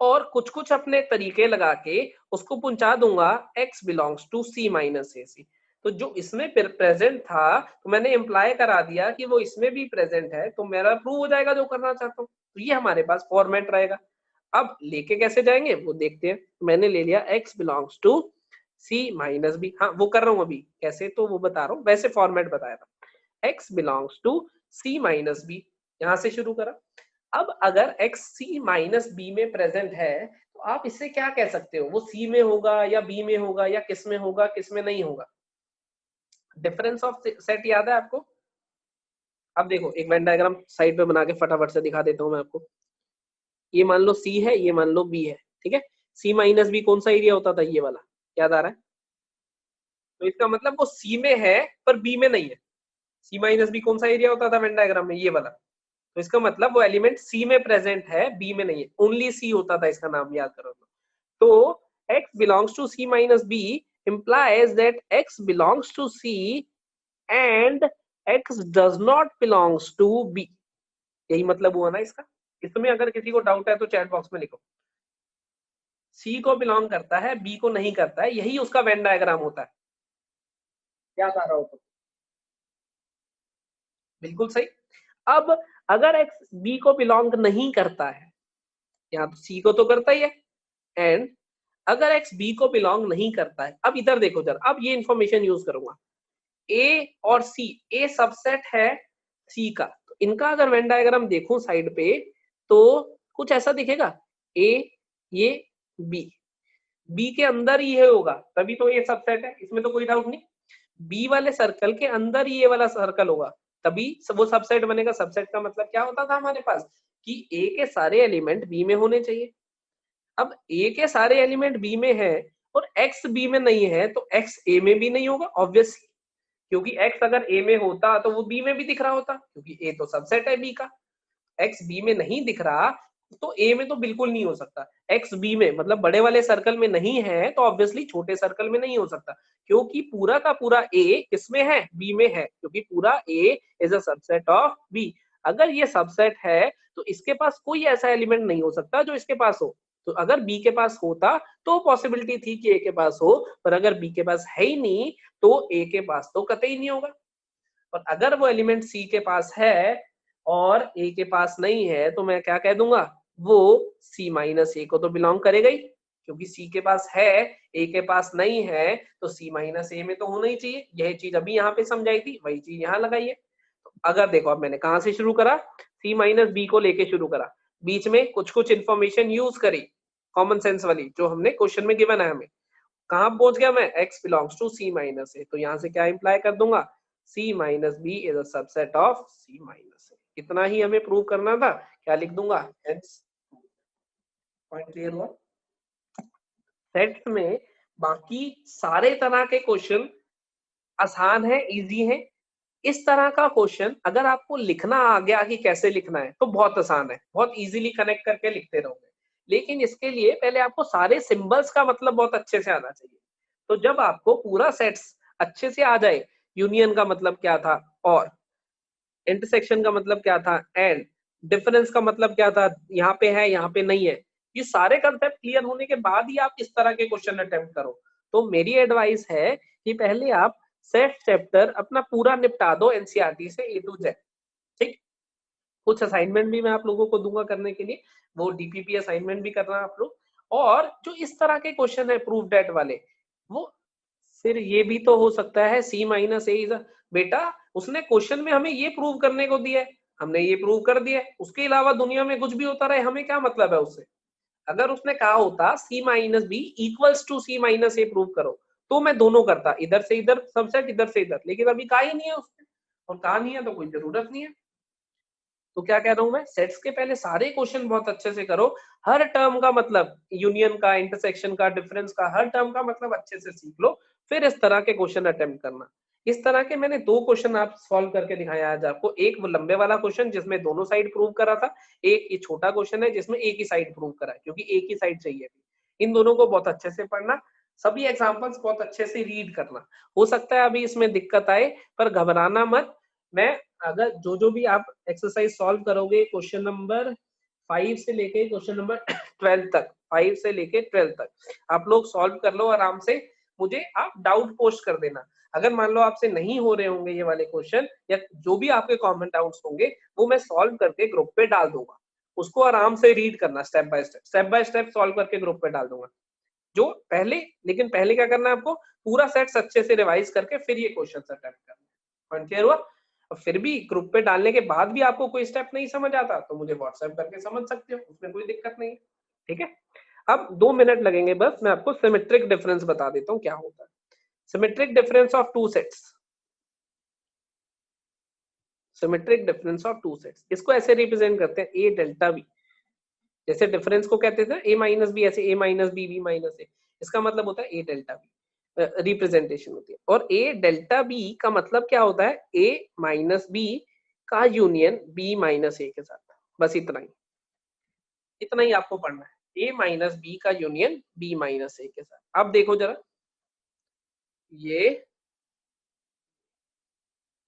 [SPEAKER 1] और कुछ कुछ अपने तरीके लगा के उसको पहुंचा दूंगा x belongs to c minus A से। तो जो इसमें प्रेजेंट था तो मैंने इंप्लाई करा दिया कि वो इसमें भी प्रेजेंट है, तो मेरा प्रूव हो जाएगा जो करना चाहता हूँ। तो ये हमारे पास फॉर्मेट रहेगा। अब लेके कैसे जाएंगे वो देखते हैं। मैंने ले लिया x belongs to c minus B, हाँ वो कर रहा हूँ अभी कैसे तो वो बता रहा हूँ, वैसे फॉर्मेट बताया था। x belongs to c minus B, यहां से शुरू करा। अब अगर x c माइनस बी में प्रेजेंट है तो आप इससे क्या कह सकते हो, वो c में होगा या b में होगा या किस में होगा किस में नहीं होगा। डिफरेंस ऑफ सेट याद है आपको। अब देखो एक वेन डायग्राम साइड पे बना के फटाफट से दिखा देता हूं मैं आपको। ये मान लो c है, ये मान लो b है, ठीक है। c माइनस बी कौन सा एरिया होता था, ये वाला, याद आ रहा है। तो इसका मतलब वो c में है पर b में नहीं है। c माइनस बी कौन सा एरिया होता था वेन डायग्राम में, ये वाला। तो इसका मतलब वो एलिमेंट C में प्रेजेंट है, B में नहीं है। ओनली C होता था, इसका नाम याद करो। तो x belongs to C minus B implies that x belongs to C and x does not belongs to B। यही मतलब हुआ ना इसका। इसमें अगर किसी को डाउट है तो चैट बॉक्स में लिखो। C को बिलोंग करता है, B को नहीं करता है, यही उसका वेन डायग्राम होता है। याद आ रहा हो तो बिल्कुल सही। अब अगर x B को बिलोंग नहीं करता है, यहाँ तो C को तो करता ही है, एंड अगर x B को बिलोंग नहीं करता है, अब इधर देखो जरा, अब ये इंफॉर्मेशन यूज करूंगा। A और C, A सबसेट है C का, तो इनका अगर वेन डायग्राम देखूं साइड पे तो कुछ ऐसा दिखेगा। A ये B, B के अंदर ये होगा तभी तो ये सबसेट है, इसमें तो कोई डाउट नहीं। B वाले सर्कल के अंदर ये वाला सर्कल होगा तभी वो सबसेट बनेगा। सबसेट का मतलब क्या होता था हमारे पास कि A के सारे एलिमेंट B में होने चाहिए। अब A के सारे एलिमेंट B में है और X B में नहीं है तो X A में भी नहीं होगा ऑब्वियसली, क्योंकि X अगर A में होता तो वो B में भी दिख रहा होता, क्योंकि A तो सबसेट है B का। X B में नहीं दिख रहा तो A में तो बिल्कुल नहीं हो सकता। X B में मतलब बड़े वाले सर्कल में नहीं है तो ऑब्वियसली छोटे सर्कल में नहीं हो सकता, क्योंकि पूरा का पूरा A किसमें है, B में है, क्योंकि पूरा A is a subset of B। अगर ये सबसेट है तो इसके पास कोई ऐसा एलिमेंट नहीं हो सकता जो इसके पास हो। तो अगर B के पास होता तो पॉसिबिलिटी थी कि A के पास हो, पर अगर B के पास है ही नहीं तो A के पास तो कतई नहीं होगा। और अगर वो एलिमेंट C के पास है और A के पास नहीं है तो मैं क्या कह दूंगा, वो C माइनस A को तो बिलोंग करेगा ही, क्योंकि सी के पास है, ए के पास नहीं है, तो सी माइनस ए में तो होना ही चाहिए। यही चीज अभी यहाँ पे समझाई थी, वही चीज यहाँ लगाइए। तो अगर देखो, अब मैंने कहाँ से शुरू करा, सी माइनस बी को लेके शुरू करा, बीच में कुछ कुछ इन्फॉर्मेशन यूज करी कॉमन सेंस वाली जो हमने क्वेश्चन में गिवन है हमें। कहाँ पहुंच गया मैं, x belongs to C minus A, तो यहाँ से क्या इंप्लाई कर दूंगा, C minus B is a subset of C minus A. इतना ही हमें प्रूव करना था, क्या लिख दूंगा, हेंस पॉइंट क्लियर हुआ। सेट्स में बाकी सारे तरह के क्वेश्चन आसान है, इजी है। इस तरह का क्वेश्चन अगर आपको लिखना आ गया कि कैसे लिखना है तो बहुत आसान है, बहुत इजीली कनेक्ट करके लिखते रहोगे। लेकिन इसके लिए पहले आपको सारे सिंबल्स का मतलब बहुत अच्छे से आना चाहिए। तो जब आपको पूरा सेट्स अच्छे से आ जाए, यूनियन का मतलब क्या था, और इंटरसेक्शन का मतलब क्या था, एंड डिफरेंस का मतलब क्या था, यहाँ पे है यहाँ पे नहीं है, ये सारे कंसेप्ट क्लियर होने के बाद ही आप इस तरह के क्वेश्चन अटेम्प्ट करो। तो मेरी एडवाइस है कि पहले आप सेट चैप्टर अपना पूरा निपटा दो एनसीईआरटी से ए टू जेड। ठीक, कुछ असाइनमेंट भी मैं आप लोगों को दूंगा करने के लिए, वो डीपीपी असाइनमेंट भी करना आप लोग। और जो इस तरह के क्वेश्चन है प्रूफ डेट वाले, वो फिर ये भी तो हो सकता है सी माइनस ए इज, बेटा उसने क्वेश्चन में हमें ये प्रूव करने को दिया है, हमने ये प्रूव कर दिया है, उसके अलावा दुनिया में कुछ भी होता रहे हमें क्या मतलब है उससे। अगर उसने कहा होता C minus B equals to C minus A prove करो, तो मैं दोनों करता, इधर से इधर सबसेट, इधर से इधर, लेकिन अभी कहा ही नहीं है उसने, और कहा नहीं है तो कोई जरूरत नहीं है। तो क्या कह रहा हूं मैं, सेट्स के पहले सारे क्वेश्चन बहुत अच्छे से करो, हर टर्म का मतलब, यूनियन का, इंटरसेक्शन का, डिफरेंस का, हर टर्म का मतलब अच्छे से सीख लो, फिर इस तरह के क्वेश्चन अटेम्प्ट करना। इस तरह के मैंने दो क्वेश्चन आप सॉल्व करके दिखाया आज आपको, एक वो लंबे वाला क्वेश्चन जिसमें दोनों साइड प्रूव करा था, एक ये छोटा क्वेश्चन है जिसमें एक ही साइड प्रूव करा है, क्योंकि एक ही साइड चाहिए थी। इन दोनों को बहुत अच्छे से पढ़ना, सभी एग्जाम्पल्स बहुत अच्छे से रीड करना। हो सकता है अभी इसमें दिक्कत आए, पर घबराना मत। मैं अगर जो भी आप एक्सरसाइज सॉल्व करोगे क्वेश्चन नंबर 5 से लेके क्वेश्चन नंबर 12 तक, 5 से लेके 12 तक आप लोग सॉल्व कर लो आराम से, मुझे आप डाउट पोस्ट कर देना। अगर मान लो आपसे नहीं हो रहे होंगे ये वाले क्वेश्चन, या जो भी आपके कॉमन डाउट्स होंगे वो मैं सॉल्व करके ग्रुप पे डाल दूंगा, उसको आराम से रीड करना, स्टेप बाय स्टेप सॉल्व करके ग्रुप पे डाल दूंगा। जो पहले, लेकिन पहले क्या करना है आपको, पूरा सेट्स अच्छे से रिवाइज करके फिर ये क्वेश्चन अटेम्प्ट करना। पॉइंट क्लियर हुआ। फिर भी ग्रुप पे डालने के बाद भी आपको कोई स्टेप नहीं समझ आता तो मुझे व्हाट्सएप करके समझ सकते हो, उसमें कोई दिक्कत नहीं है। ठीक है, अब 2 मिनट लगेंगे बस, मैं आपको सिमेट्रिक डिफरेंस बता देता हूँ क्या होता है। Symmetric difference of two sets, symmetric difference of two sets, इसको ऐसे रिप्रेजेंट करते हैं ए डेल्टा बी। जैसे डिफरेंस को कहते थे ए माइनस बी, ऐसे ए माइनस बी, बी माइनस ए, इसका मतलब होता है ए डेल्टा बी, रिप्रेजेंटेशन होती है। और ए डेल्टा बी का मतलब क्या होता है, ए माइनस बी का यूनियन बी माइनस ए के साथ, बस इतना ही, इतना ही आपको पढ़ना है, ए माइनस बी का यूनियन बी माइनस ए के साथ। अब देखो जरा, ये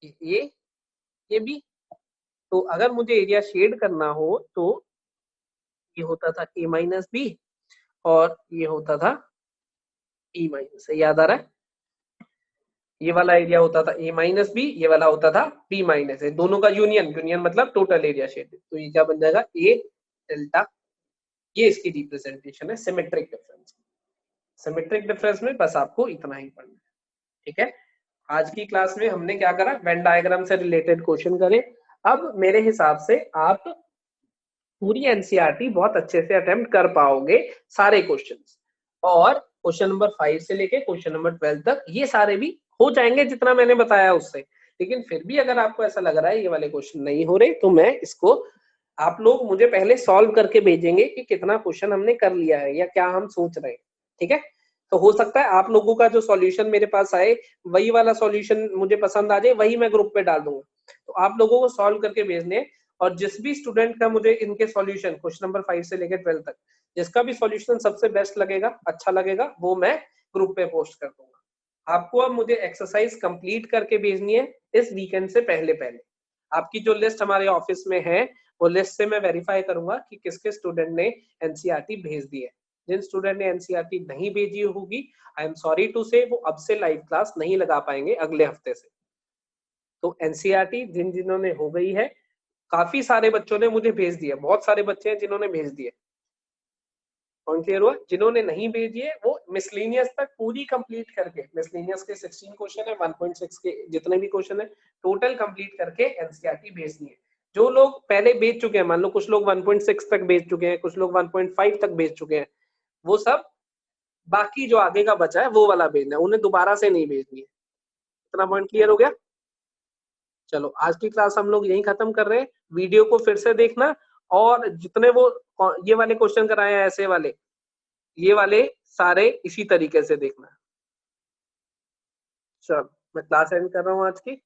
[SPEAKER 1] ये ये बी, तो अगर मुझे एरिया शेड करना हो तो ये होता था ए माइनस बी, और ये होता था ई माइनस ए, याद आ रहा है, ये वाला एरिया होता था ए माइनस बी, ये वाला होता था बी माइनस ए, दोनों का यूनियन, यूनियन मतलब टोटल एरिया शेड, तो ये क्या बन जाएगा ए डेल्टा, ये इसकी रिप्रेजेंटेशन है सिमेट्रिक डिफरेंस। सिमेट्रिक डिफरेंस में बस आपको इतना ही पढ़ना है। ठीक है, आज की क्लास में हमने क्या करा, वेन डायग्राम से रिलेटेड क्वेश्चन करे। अब मेरे हिसाब से आप पूरी एनसीईआरटी बहुत अच्छे से अटेम्प्ट कर पाओगे, सारे क्वेश्चंस, और क्वेश्चन नंबर 5 से लेके क्वेश्चन नंबर 12 तक ये सारे भी हो जाएंगे जितना मैंने बताया उससे। लेकिन फिर भी अगर आपको ऐसा लग रहा है ये वाले क्वेश्चन नहीं हो रहे, तो मैं इसको, आप लोग मुझे पहले सॉल्व करके भेजेंगे कि कितना क्वेश्चन हमने कर लिया है या क्या हम सोच रहे हैं। ठीक है, तो हो सकता है आप लोगों का जो सॉल्यूशन मेरे पास आए, वही वाला सॉल्यूशन मुझे पसंद आ जाए, वही मैं ग्रुप पे डाल दूंगा। तो आप लोगों को सॉल्व करके भेजने, और जिस भी स्टूडेंट का मुझे इनके सॉल्यूशन क्वेश्चन नंबर 5 से लेकर 12 तक, जिसका भी सॉल्यूशन सबसे बेस्ट लगेगा, अच्छा लगेगा, वो मैं ग्रुप पे पोस्ट कर दूंगा। आपको अब मुझे एक्सरसाइज कंप्लीट करके भेजनी है इस वीकेंड से पहले पहले। आपकी जो लिस्ट हमारे ऑफिस में है, वो लिस्ट से मैं वेरीफाई करूंगा कि किसके स्टूडेंट ने एनसीईआरटी भेज दी है। जिन स्टूडेंट ने एनसीईआरटी नहीं भेजी होगी, आई एम सॉरी टू से, वो अब से लाइव क्लास नहीं लगा पाएंगे अगले हफ्ते से। तो एनसीईआरटी जिन जिन्होंने हो गई है, काफी सारे बच्चों ने मुझे भेज दिया, बहुत सारे बच्चे हैं जिन्होंने भेज दिए, पॉइंट क्लियर हुआ? जिन्होंने नहीं भेजी है वो मिसलेनियस तक पूरी कंप्लीट करके, मिसलेनियस के 16 क्वेश्चन है, 1.6 के जितने भी क्वेश्चन है टोटल कंप्लीट करके एनसीईआरटी भेजनी है। जो लोग पहले भेज चुके हैं, मान लो कुछ लोग 1.6 तक भेज चुके हैं, कुछ लोग 1.5 तक भेज चुके हैं, वो सब बाकी जो आगे का बचा है वो वाला भेजना है, उन्हें दोबारा से नहीं भेजनी है। इतना पॉइंट क्लियर हो गया? चलो आज की क्लास हम लोग यहीं खत्म कर रहे हैं। वीडियो को फिर से देखना, और जितने वो ये वाले क्वेश्चन कराए हैं ऐसे वाले, ये वाले सारे इसी तरीके से देखना। चलो मैं क्लास एंड कर रहा हूँ आज की।